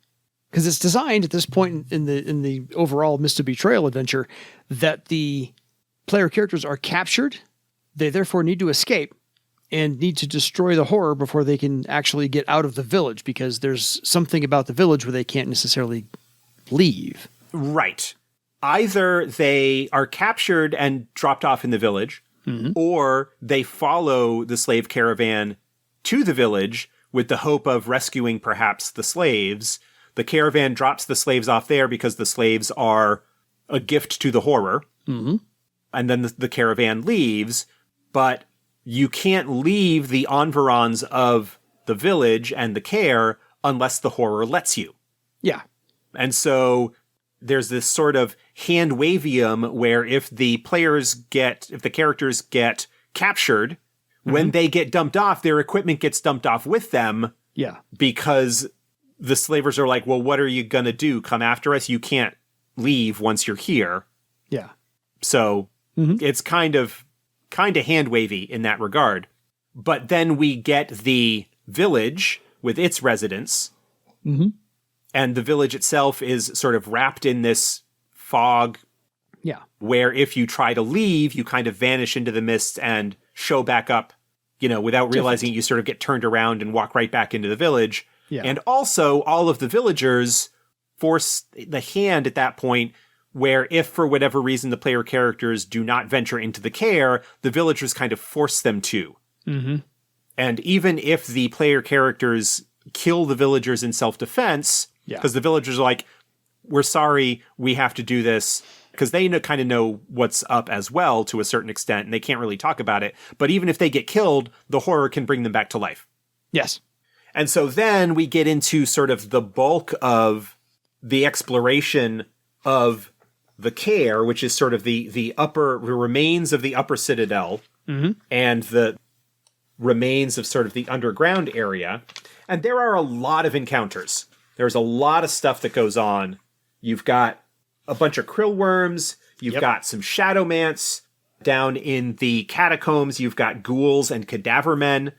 Because it's designed at this point in the overall Mist of Betrayal adventure that the player characters are captured. They therefore need to escape and need to destroy the horror before they can actually get out of the village, because there's something about the village where they can't necessarily leave. Right. Either they are captured and dropped off in the village, or they follow the slave caravan to the village with the hope of rescuing perhaps the slaves. The caravan drops the slaves off there because the slaves are a gift to the horror. And then the caravan leaves, but you can't leave the environs of the village and the care unless the horror lets you. Yeah. And so there's this sort of hand wavium where if the characters get captured, when they get dumped off, their equipment gets dumped off with them. Yeah. Because the slavers are like, well, what are you going to do? Come after us? You can't leave once you're here. Yeah. So it's kind of hand wavy in that regard. But then we get the village with its residents. And the village itself is sort of wrapped in this fog. Yeah. Where if you try to leave, you kind of vanish into the mist and show back up, without realizing it, you sort of get turned around and walk right back into the village. Yeah. And also all of the villagers force the hand at that point, where if for whatever reason the player characters do not venture into the care, the villagers kind of force them to. And even if the player characters kill the villagers in self-defense, because the villagers are like, we're sorry, we have to do this, because they kind of know what's up as well to a certain extent, and they can't really talk about it. But even if they get killed, the horror can bring them back to life. Yes. And so then we get into sort of the bulk of the exploration of the care, which is sort of the remains of the upper citadel and the remains of sort of the underground area. And there are a lot of encounters. There's a lot of stuff that goes on. You've got a bunch of krill worms. You've got some shadowmants. Down in the catacombs, you've got ghouls and cadaver men.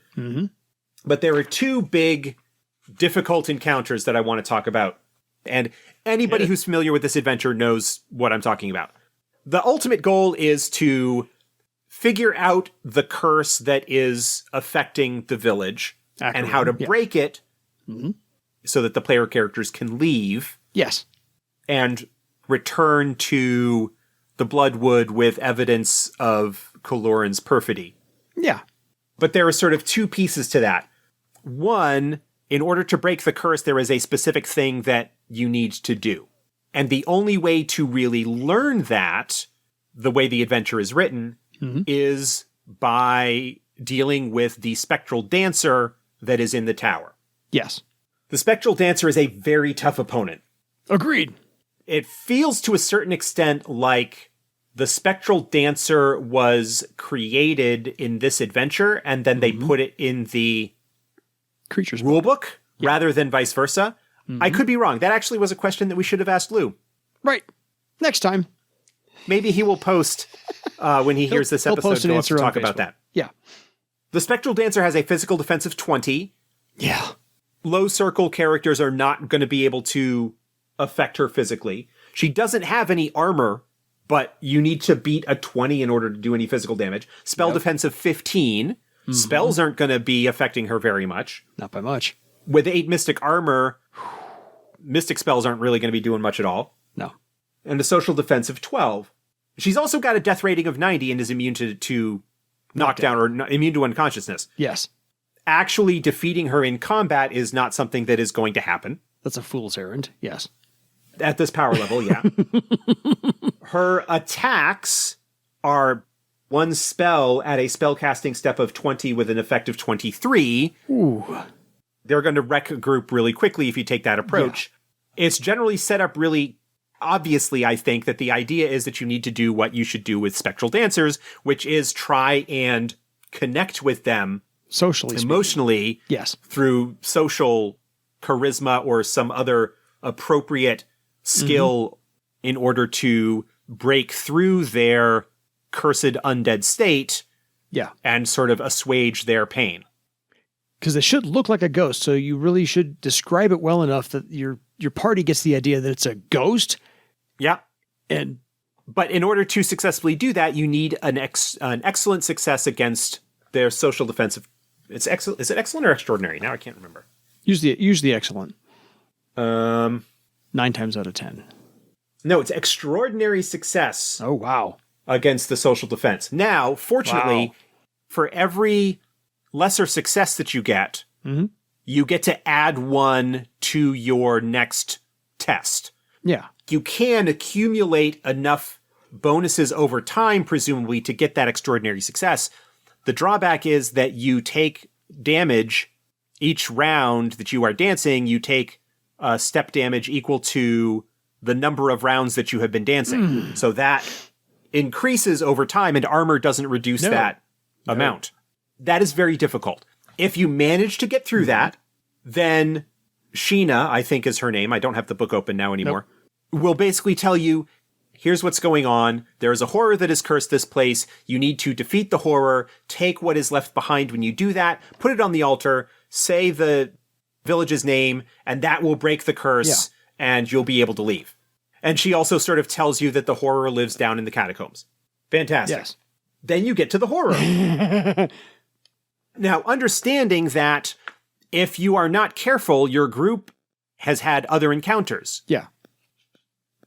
But there are 2 big, difficult encounters that I want to talk about. And anybody who's familiar with this adventure knows what I'm talking about. The ultimate goal is to figure out the curse that is affecting the village and how to break it so that the player characters can leave. Yes. And return to the Bloodwood with evidence of Koloran's perfidy. Yeah. But there are sort of 2 pieces to that. One, in order to break the curse, there is a specific thing that you need to do. And the only way to really learn that, the way the adventure is written, is by dealing with the spectral dancer that is in the tower. Yes. The spectral dancer is a very tough opponent. Agreed. It feels to a certain extent like the spectral dancer was created in this adventure and then they put it in the creatures rulebook rather than vice versa. I could be wrong. That actually was a question that we should have asked Lou. Right. Next time. Maybe he will post when he hears this episode to talk about that. Yeah. The Spectral Dancer has a physical defense of 20. Yeah. Low circle characters are not going to be able to affect her physically. She doesn't have any armor, but you need to beat a 20 in order to do any physical damage. Spell defense of 15. Spells aren't going to be affecting her very much. Not by much. With 8 mystic armor, mystic spells aren't really going to be doing much at all. No. And a social defense of 12. She's also got a death rating of 90 and is immune to knockdown or immune to unconsciousness. Yes. Actually defeating her in combat is not something that is going to happen. That's a fool's errand. Yes. At this power level, yeah. Her attacks are 1 spell at a spellcasting step of 20 with an effect of 23. Ooh. They're going to wreck a group really quickly if you take that approach. Yeah. It's generally set up really obviously, I think, that the idea is that you need to do what you should do with Spectral Dancers, which is try and connect with them socially, emotionally, yes, through social charisma or some other appropriate skill in order to break through their cursed undead state, and sort of assuage their pain. Because they should look like a ghost, so you really should describe it well enough that your party gets the idea that it's a ghost. Yeah. But in order to successfully do that, you need an excellent success against their social defensive. Is it excellent or extraordinary? Now I can't remember. Usually excellent. 9 times out of 10. No, it's extraordinary success. Oh, wow. Against the social defense. Now, fortunately, for every lesser success that you get, you get to add 1 to your next test. Yeah. You can accumulate enough bonuses over time, presumably, to get that extraordinary success. The drawback is that you take damage each round that you are dancing. You take step damage equal to the number of rounds that you have been dancing. So that increases over time, and armor doesn't reduce that amount. That is very difficult. If you manage to get through that, then Sheena, I think is her name, I don't have the book open now anymore, will basically tell you, here's what's going on. There is a horror that has cursed this place. You need to defeat the horror, take what is left behind when you do that, put it on the altar, say the village's name, and that will break the curse, and you'll be able to leave. And she also sort of tells you that the horror lives down in the catacombs. Fantastic. Yes. Then you get to the horror. Now, understanding that if you are not careful, your group has had other encounters. Yeah.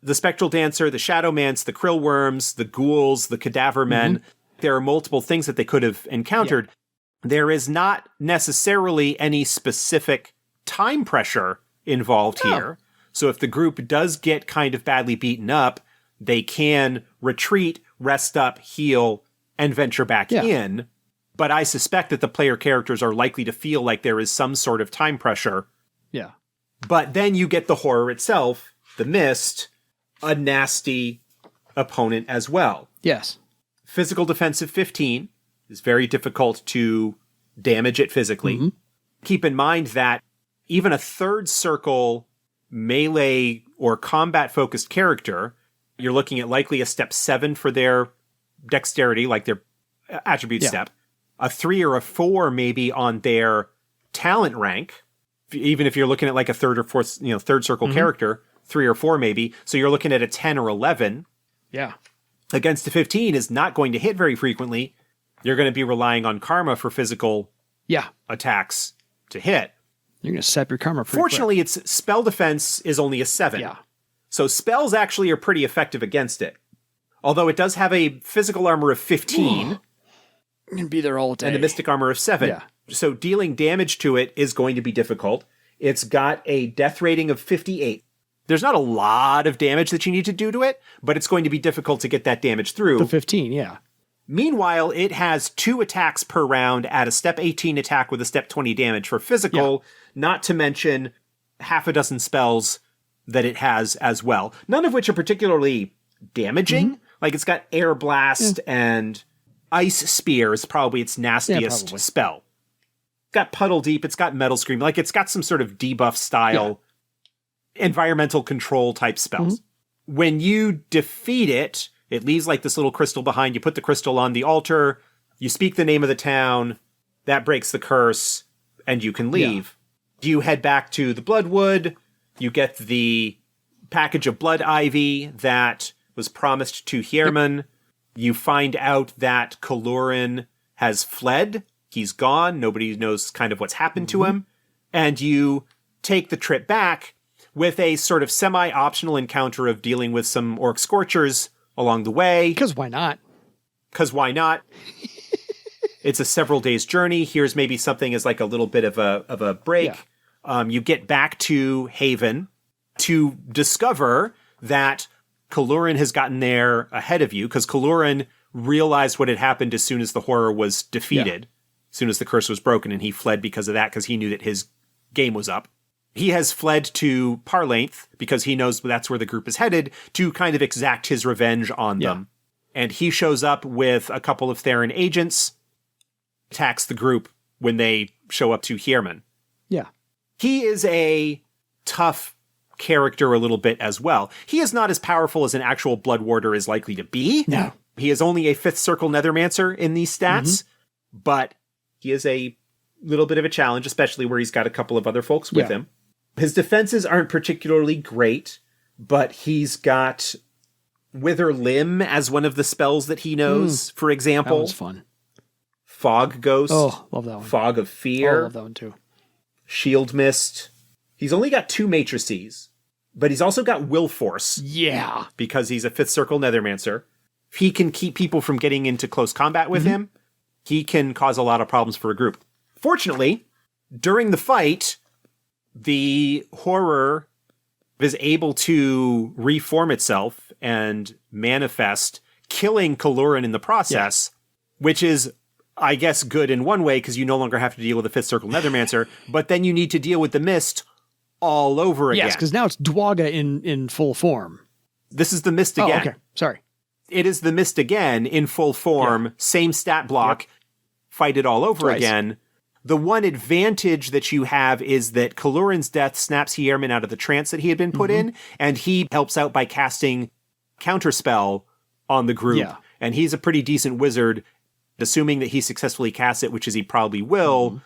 The Spectral Dancer, the Shadowmance, the Krillworms, the Ghouls, the Cadaver Men. There are multiple things that they could have encountered. Yeah. There is not necessarily any specific time pressure involved here. So if the group does get kind of badly beaten up, they can retreat, rest up, heal, and venture back in. But I suspect that the player characters are likely to feel like there is some sort of time pressure. Yeah. But then you get the horror itself, the Mist, a nasty opponent as well. Yes. Physical defense of 15 is very difficult to damage it physically. Keep in mind that even a third circle melee or combat-focused character, you're looking at likely a step 7 for their dexterity, like their attribute step, a 3 or a 4 maybe on their talent rank, even if you're looking at like a third or fourth, third circle character, 3 or 4 maybe. So you're looking at a 10 or 11. Yeah. Against a 15 is not going to hit very frequently. You're going to be relying on karma for physical attacks to hit. You're going to sap your karma pretty Fortunately, quick. its spell defense is only a 7. Yeah. So spells actually are pretty effective against it. Although it does have a physical armor of 15. You can be there all day. And a mystic armor of 7. Yeah. So dealing damage to it is going to be difficult. It's got a death rating of 58. There's not a lot of damage that you need to do to it, but it's going to be difficult to get that damage through. The 15, yeah. Meanwhile, it has 2 attacks per round at a step 18 attack with a step 20 damage for physical, not to mention half a dozen spells that it has as well. None of which are particularly damaging. Like it's got Air Blast and Ice Spear is probably its nastiest spell. It's got Puddle Deep, it's got Metal Scream, like it's got some sort of debuff style environmental control type spells. When you defeat it, it leaves like this little crystal behind. You put the crystal on the altar. You speak the name of the town, that breaks the curse, and you can leave. Yeah. You head back to the Bloodwood, you get the package of blood ivy that was promised to Hierman. Yep. You find out that Kaloran has fled. He's gone. Nobody knows kind of what's happened to him. And you take the trip back with a sort of semi-optional encounter of dealing with some orc scorchers along the way. Because why not? Because why not? It's a several days journey. Here's maybe something as like a little bit of a break. Yeah. You get back to Haven to discover that Kaloran has gotten there ahead of you, because Kaloran realized what had happened as soon as the horror was defeated, as soon as the curse was broken, and he fled because of that, because he knew that his game was up. He has fled to Parlainth because he knows that's where the group is headed to kind of exact his revenge on them. And he shows up with a couple of Theron agents, attacks the group when they show up to Hierman. Yeah. He is a tough character a little bit as well. He is not as powerful as an actual Blood Warder is likely to be. No. He is only a 5th Circle Nethermancer in these stats, but he is a little bit of a challenge, especially where he's got a couple of other folks with him. His defenses aren't particularly great, but he's got Wither Limb as one of the spells that he knows, for example. That was fun. Fog Ghost. Oh, love that one. Fog of Fear. Oh, love that one too. Shield Mist. He's only got 2 matrices, but he's also got Will Force. Yeah. Because he's a 5th Circle Nethermancer. He can keep people from getting into close combat with him. He can cause a lot of problems for a group. Fortunately, during the fight, the horror is able to reform itself and manifest, killing Kaloran in the process, which is, I guess, good in one way, because you no longer have to deal with the 5th Circle Nethermancer, but then you need to deal with the Mist all over again. Yes, because now it's Dwaga in full form. This is the Mist again. Oh, okay. Sorry. It is the Mist again in full form, same stat block, fight it all over again. The one advantage that you have is that Kaloran's death snaps Hierman out of the trance that he had been put in, and he helps out by casting Counterspell on the group. Yeah. And he's a pretty decent wizard, assuming that he successfully casts it, which is he probably will,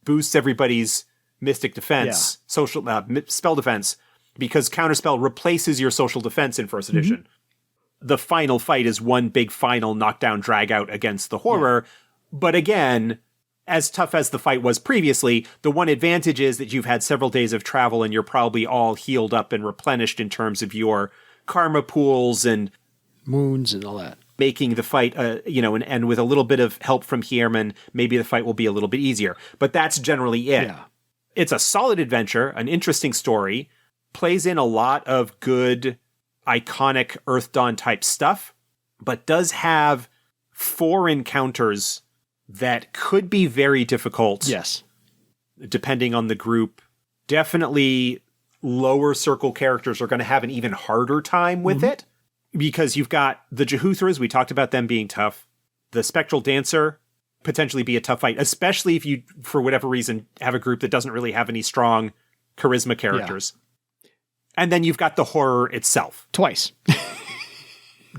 boosts everybody's mystic defense, social spell defense, because Counterspell replaces your social defense in 1st edition. The final fight is one big final knockdown drag out against the horror. But again, as tough as the fight was previously, the one advantage is that you've had several days of travel and you're probably all healed up and replenished in terms of your karma pools and wounds and all that. Making the fight, and with a little bit of help from Hierman, maybe the fight will be a little bit easier. But that's generally it. Yeah. It's a solid adventure, an interesting story, plays in a lot of good, iconic Earthdawn type stuff, but does have 4 encounters that could be very difficult. Yes. Depending on the group. Definitely lower circle characters are going to have an even harder time with it, because you've got the Jehuthras, we talked about them being tough. The Spectral Dancer, potentially be a tough fight, especially if you, for whatever reason, have a group that doesn't really have any strong charisma characters. Yeah. And then you've got the horror itself. Twice.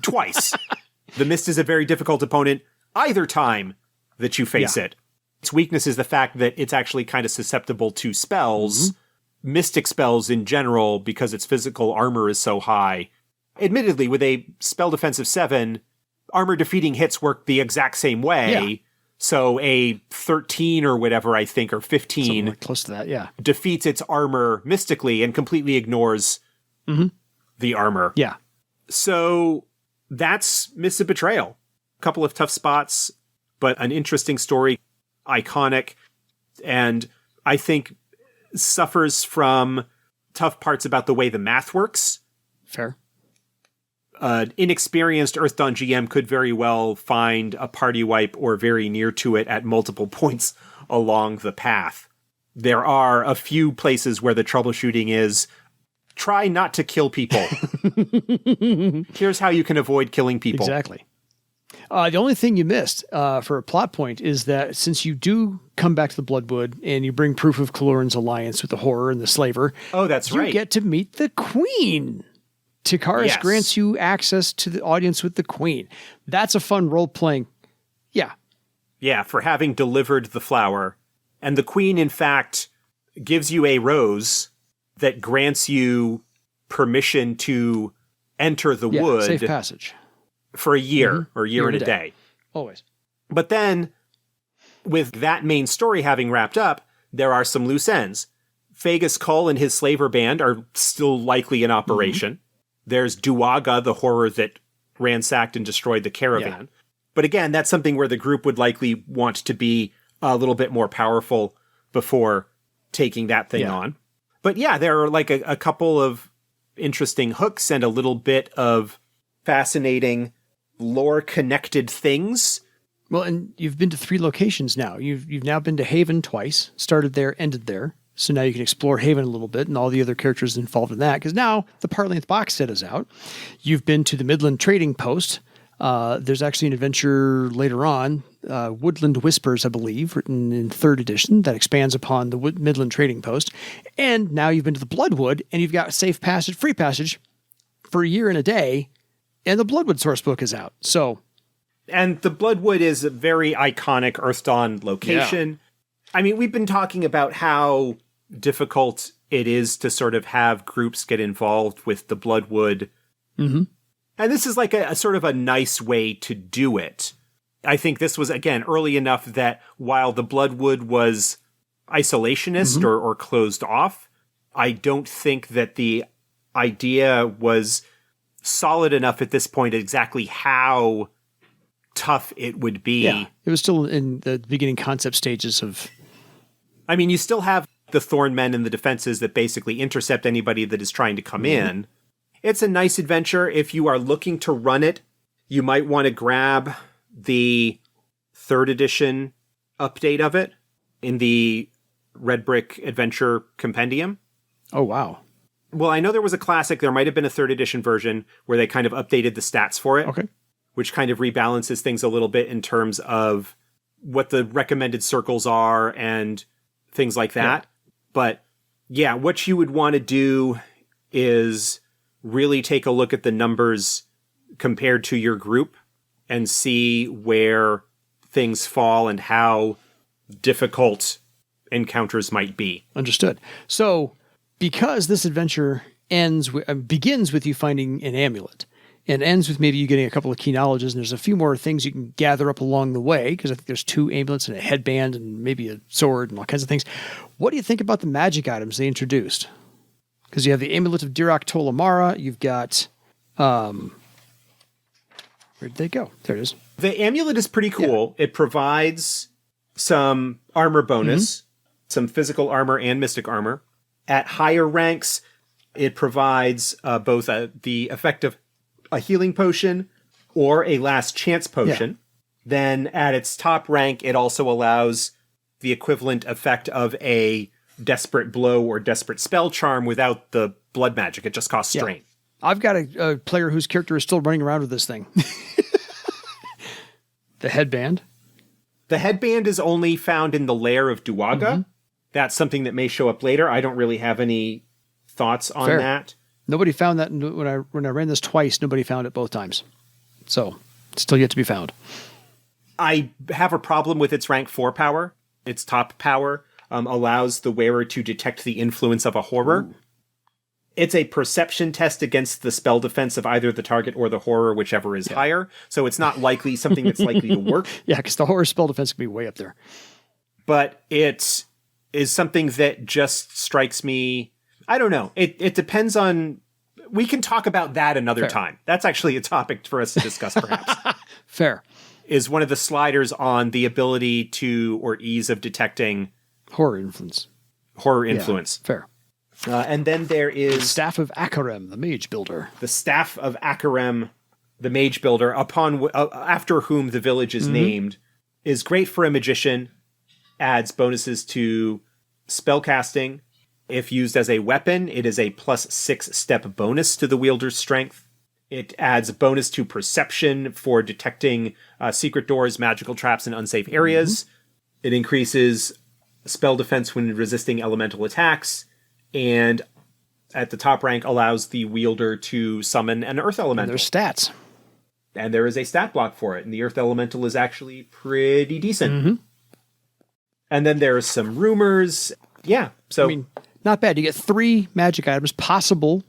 The Mist is a very difficult opponent either time that you face it. Its weakness is the fact that it's actually kind of susceptible to spells, mystic spells in general, because its physical armor is so high. Admittedly, with a spell defense of 7, armor defeating hits work the exact same way. Yeah. So a 13 or whatever, I think, or 15 like close to that, defeats its armor mystically and completely ignores the armor. Yeah. So that's Mists of Betrayal. A couple of tough spots, but an interesting story, iconic, and I think suffers from tough parts about the way the math works. Fair. An inexperienced Earthdawn GM could very well find a party wipe or very near to it at multiple points along the path. There are a few places where the troubleshooting is, try not to kill people. Here's how you can avoid killing people. Exactly. The only thing you missed for a plot point is that since you do come back to the Bloodwood and you bring proof of Kaloran's alliance with the Horror and the Slaver, you get to meet the Queen. Tikaris grants you access to the audience with the Queen. That's a fun role-playing. Yeah. Yeah, for having delivered the flower. And the queen, in fact, gives you a rose that grants you permission to enter the wood. Safe passage. For a year, or a year and a day. Always. But then, with that main story having wrapped up, there are some loose ends. Fagus Kull and his slaver band are still likely in operation. There's Duaga, the horror that ransacked and destroyed the caravan. Yeah. But again, that's something where the group would likely want to be a little bit more powerful before taking that thing on. But yeah, there are like a couple of interesting hooks and a little bit of fascinating lore-connected things. Well, and you've been to 3 locations now. You've now been to Haven twice, started there, ended there. So now you can explore Haven a little bit and all the other characters involved in that, because now the part-length box set is out. You've been to the Midland Trading Post. There's actually an adventure later on, Woodland Whispers, I believe, written in 3rd edition, that expands upon the Midland Trading Post. And now you've been to the Bloodwood, and you've got safe passage, free passage for a year and a day, and the Bloodwood source book is out. So, and the Bloodwood is a very iconic Earthdawn location. Yeah. I mean, we've been talking about how difficult it is to sort of have groups get involved with the Bloodwood. Mm-hmm. And this is like a sort of a nice way to do it. I think this was, again, early enough that while the Bloodwood was isolationist or closed off, I don't think that the idea was solid enough at this point exactly how tough it would be. Yeah, it was still in the beginning concept stages of... I mean, you still have the Thornmen and the defenses that basically intercept anybody that is trying to come in. It's a nice adventure. If you are looking to run it, you might want to grab the 3rd edition update of it in the Red Brick Adventure Compendium. Oh, wow. Well, I know there was a classic. There might have been a 3rd edition version where they kind of updated the stats for it. Okay. Which kind of rebalances things a little bit in terms of what the recommended circles are and things like that. Yeah. But yeah, what you would want to do is really take a look at the numbers compared to your group and see where things fall and how difficult encounters might be. Understood. So, because this adventure begins with you finding an amulet and ends with maybe you getting a couple of key knowledges, and there's a few more things you can gather up along the way, because I think there's 2 amulets and a headband and maybe a sword and all kinds of things. What do you think about the magic items they introduced? Because you have the Amulet of Dirac Tolamara, you've got... where did they go? There it is. The amulet is pretty cool. Yeah. It provides some armor bonus, some physical armor and mystic armor. At higher ranks, it provides both the effect of a healing potion or a last chance potion. Yeah. Then at its top rank, it also allows the equivalent effect of a desperate blow or desperate spell charm without the blood magic. It just costs strain. I've got a player whose character is still running around with this thing. The headband. The headband is only found in the lair of Duaga. That's something that may show up later. I don't really have any thoughts on that. Nobody found that when I ran this twice. Nobody found it both times. So it's still yet to be found. I have a problem with its rank 4 power. Its top power allows the wearer to detect the influence of a horror. Ooh. It's a perception test against the spell defense of either the target or the horror, whichever is higher. So it's not likely something that's likely to work. Yeah, because the horror spell defense can be way up there. But it is something that just strikes me... I don't know. It depends on... We can talk about that another time. That's actually a topic for us to discuss, perhaps. Fair. Is one of the sliders on the ability to, or ease of detecting... Horror influence. Yeah, fair. And then there is... The Staff of Akarem, the Mage Builder. The Staff of Akarem, the Mage Builder, after whom the village is named, is great for a magician, adds bonuses to spellcasting. If used as a weapon, it is a +6 step bonus to the wielder's strength. It adds a bonus to perception for detecting secret doors, magical traps, and unsafe areas. It increases spell defense when resisting elemental attacks. And at the top rank allows the wielder to summon an earth elemental. And there's stats. And there is a stat block for it, and the Earth Elemental is actually pretty decent. Mm-hmm. And then there's some rumors. Yeah, so... I mean, not bad. You get 3 magic items possible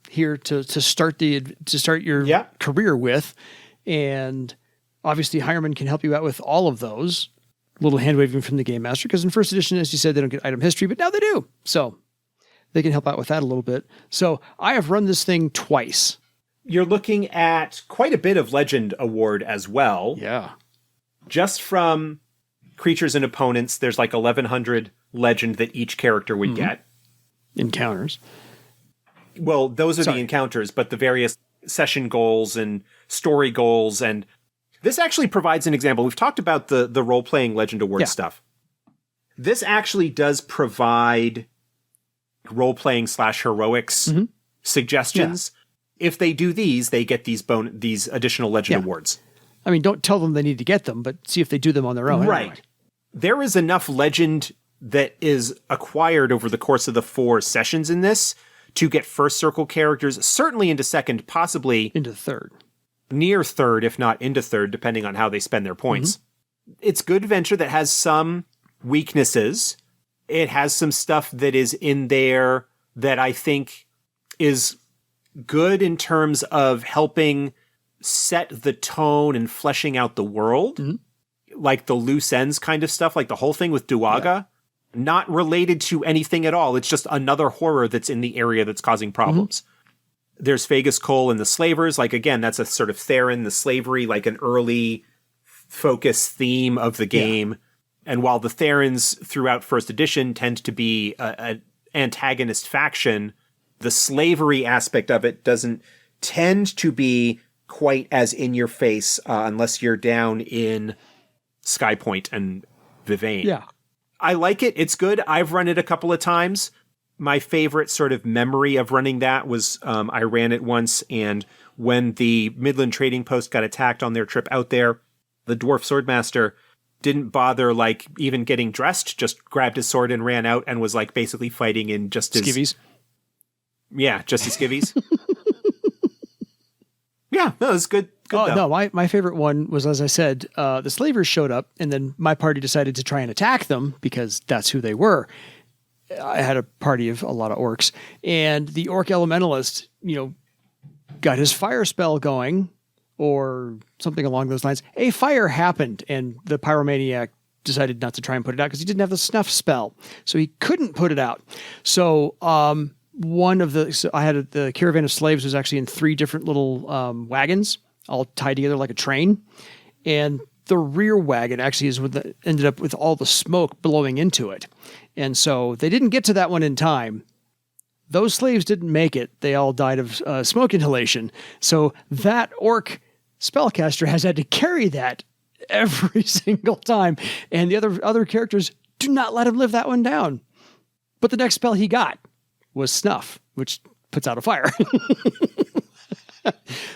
here to start your career with. And obviously, Hireman can help you out with all of those. A little hand-waving from the Game Master, because in first edition, as you said, they don't get item history, but now they do. So they can help out with that a little bit. So I have run this thing twice. You're looking at quite a bit of Legend Award as well. Yeah. Just from creatures and opponents, there's like 1,100 Legend that each character would get. Encounters. Well, those are the encounters, but the various session goals and story goals, and this actually provides an example. We've talked about the role-playing Legend Award stuff. This actually does provide role-playing / heroics suggestions. Yeah. If they do these, they get these additional Legend Awards. I mean, don't tell them they need to get them, but see if they do them on their own. Right. Anyway. There is enough Legend that is acquired over the course of the 4 sessions in this to get first circle characters, certainly into second, possibly into third. Near third, if not into third, depending on how they spend their points. It's good adventure that has some weaknesses. It has some stuff that is in there that I think is good in terms of helping set the tone and fleshing out the world. Like the loose ends kind of stuff, like the whole thing with Duaga. Not related to anything at all. It's just another horror that's in the area that's causing problems. There's Vegas Cole and the Slavers. Like, again, that's a sort of Theron, the slavery, like an early focus theme of the game. And while the Therons throughout first edition tend to be an antagonist faction, the slavery aspect of it doesn't tend to be quite as in your face unless you're down in Skypoint and Vivain. Yeah. I like it. It's good. I've run it a couple of times. My favorite sort of memory of running that was I ran it once, and when the Midland Trading Post got attacked on their trip out there, the Dwarf Swordmaster didn't bother like even getting dressed, just grabbed his sword and ran out and was like basically fighting in just his... Skivvies. Yeah, just his skivvies. Yeah, no, it's good. No, my favorite one was, as I said, the slavers showed up, and then my party decided to try and attack them because that's who they were. I had a party of a lot of orcs, and the orc elementalist, got his fire spell going, or something along those lines. A fire happened, and the pyromaniac decided not to try and put it out because he didn't have the snuff spell, so he couldn't put it out. So, I had the caravan of slaves was actually in 3 different little wagons, all tied together like a train, and the rear wagon actually is what ended up with all the smoke blowing into it. And so they didn't get to that one in time. Those slaves didn't make it. They all died of smoke inhalation. So that orc spellcaster has had to carry that every single time. And the other characters do not let him live that one down. But the next spell he got was snuff, which puts out a fire.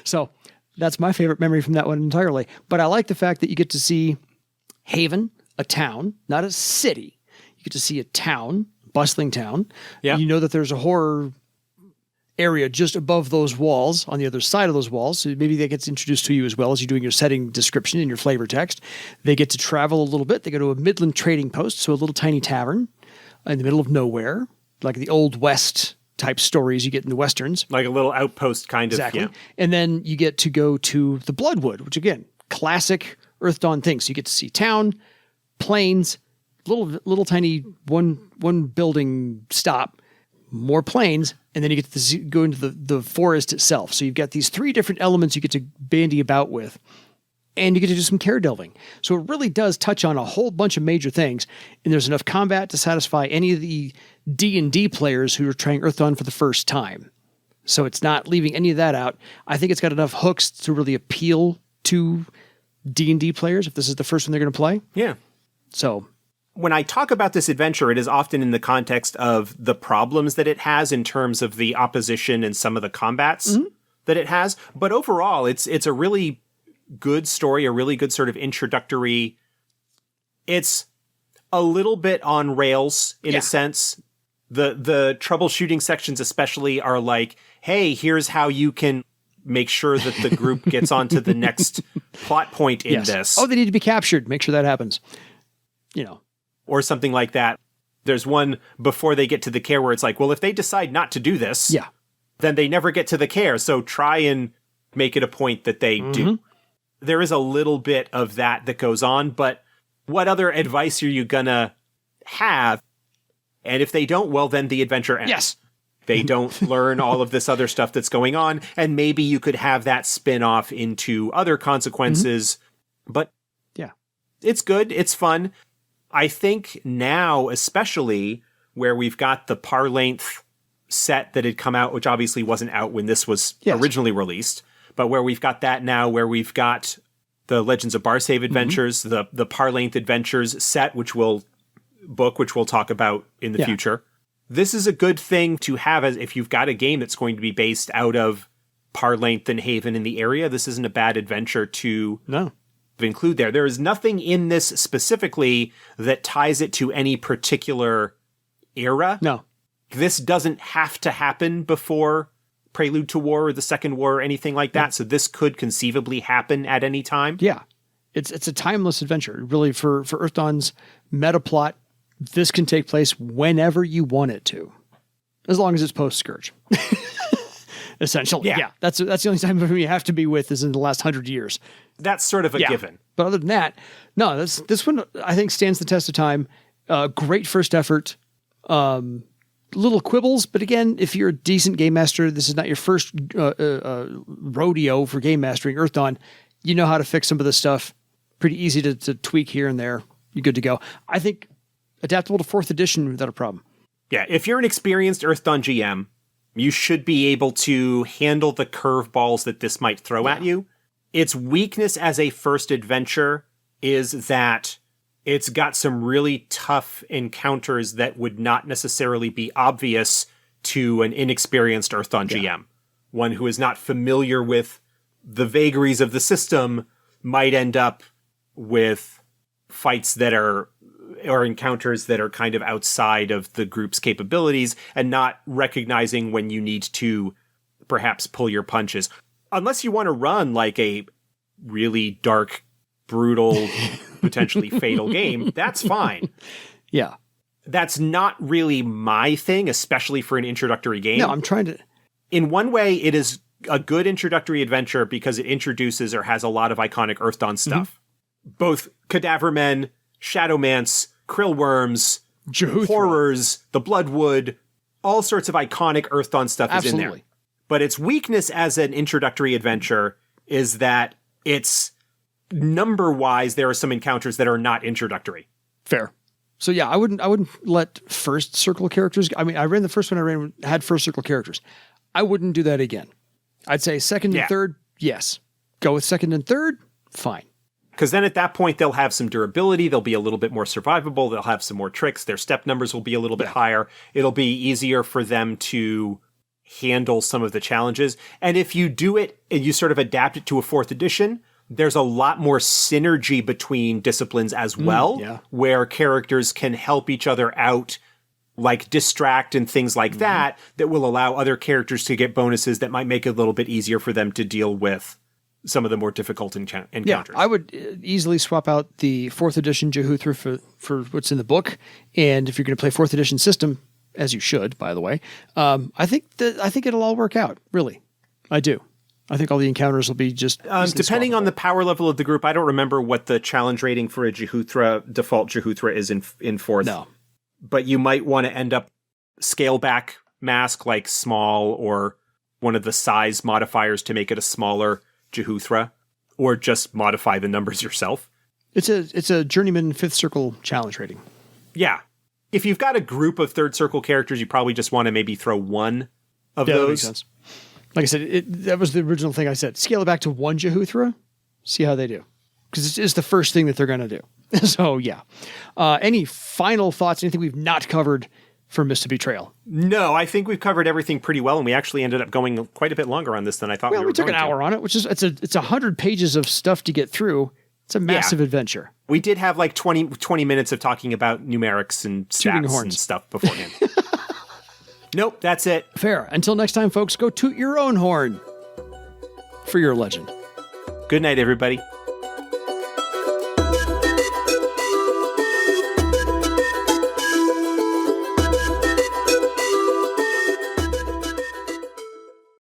So that's my favorite memory from that one entirely. But I like the fact that you get to see Haven, a town, not a city. You get to see a town, bustling town. Yeah. You know that there's a horror area just above those walls, on the other side of those walls. So maybe that gets introduced to you as well as you're doing your setting description in your flavor text. They get to travel a little bit. They go to a Midland trading post, so a little tiny tavern in the middle of nowhere, like the Old West type stories you get in the Westerns. Like a little outpost kind of. Exactly. Yeah. And then you get to go to the Bloodwood, which again, classic Earthdawn things. So you get to see town, plains, little tiny one building stop, more plains, and then you get to go into the forest itself. So you've got these 3 different elements you get to bandy about with, and you get to do some care delving. So it really does touch on a whole bunch of major things, and there's enough combat to satisfy any of the D&D players who are trying Earthdawn for the first time. So it's not leaving any of that out. I think it's got enough hooks to really appeal to D&D players if this is the first one they're going to play. Yeah. So when I talk about this adventure, it is often in the context of the problems that it has in terms of the opposition and some of the combats that it has. But overall, it's a really good story, a really good sort of introductory. It's a little bit on rails in a sense. The troubleshooting sections especially are like, hey, here's how you can make sure that the group gets onto the next plot point in this. Oh, they need to be captured. Make sure that happens. Or something like that. There's one before they get to the care where it's like, well, if they decide not to do this, then they never get to the care. So try and make it a point that they do. There is a little bit of that goes on, but what other advice are you gonna have? And if they don't, well, then the adventure ends. Yes. They don't learn all of this other stuff that's going on, and maybe you could have that spin off into other consequences. But yeah, it's good. It's fun. I think now, especially where we've got the par length set that had come out, which obviously wasn't out when this was originally released, but where we've got that now, where we've got the Legends of Barsave Adventures, the par length adventures set, which we'll talk about in the future. This is a good thing to have as if you've got a game that's going to be based out of par length and Haven in the area. This isn't a bad adventure to include there. There is nothing in this specifically that ties it to any particular era. No. This doesn't have to happen before Prelude to War or the Second War or anything like that. So this could conceivably happen at any time. Yeah. It's a timeless adventure. Really, for Earthdawn's meta plot, this can take place whenever you want it to. As long as it's post-Scourge. Essentially. Yeah. That's the only time you have to be with is in the last 100 years. That's sort of a given. But other than that, no, this one I think stands the test of time. Great first effort. Little quibbles, but again, if you're a decent game master, this is not your first rodeo for game mastering Earthdawn. You know how to fix some of this stuff. Pretty easy to tweak here and there. You're good to go. I think adaptable to 4th edition without a problem. Yeah, if you're an experienced Earthdawn GM, you should be able to handle the curveballs that this might throw at you. Its weakness as a first adventure is that it's got some really tough encounters that would not necessarily be obvious to an inexperienced Earthdawn GM. One who is not familiar with the vagaries of the system might end up with fights that are, or encounters that are kind of outside of the group's capabilities and not recognizing when you need to perhaps pull your punches. Unless you want to run like a really dark, brutal, potentially fatal game, that's fine. Yeah. That's not really my thing, especially for an introductory game. No, I'm trying to... In one way, it is a good introductory adventure because it introduces or has a lot of iconic Earthdawn stuff. Both Cadavermen, Shadowmance, Krillworms, jehuthra, Horrors, the Bloodwood, all sorts of iconic Earthdawn stuff is in there. But its weakness as an introductory adventure is that it's number-wise, there are some encounters that are not introductory. Fair. So yeah, I wouldn't let first circle characters. I mean, I ran the first one I ran had first circle characters. I wouldn't do that again. I'd say second and third, yes. Go with second and third, fine. Because then at that point, they'll have some durability. They'll be a little bit more survivable. They'll have some more tricks. Their step numbers will be a little bit higher. It'll be easier for them to handle some of the challenges. And if you do it and you sort of adapt it to a 4th edition, there's a lot more synergy between disciplines as well, where characters can help each other out, like distract and things like that will allow other characters to get bonuses that might make it a little bit easier for them to deal with some of the more difficult encounters. Yeah, I would easily swap out the 4th edition jehuthra for what's in the book. And if you're going to play 4th edition system, as you should, by the way, I think it'll all work out, really. I do. I think all the encounters will be just... depending on the power level of the group, I don't remember what the challenge rating for a default jehuthra is in 4th. No. But you might want to end up scale back mask like small or one of the size modifiers to make it a smaller jehuthra, or just modify the numbers yourself. It's a journeyman 5th circle challenge rating. Yeah. If you've got a group of 3rd circle characters, you probably just want to maybe throw one of those. That makes sense. Like I said, that was the original thing I said. Scale it back to 1 jehuthra, see how they do. Because it's the first thing that they're going to do. So, yeah. Any final thoughts, anything we've not covered for Mist of Betrayal? No, I think we've covered everything pretty well, and we actually ended up going quite a bit longer on this than I thought we were going to. We took an hour on it, which is it's 100 pages of stuff to get through. It's a massive adventure. We did have like 20 minutes of talking about numerics and stats and stuff beforehand. Nope, that's it. Fair. Until next time, folks, go toot your own horn. for your legend. Good night, everybody.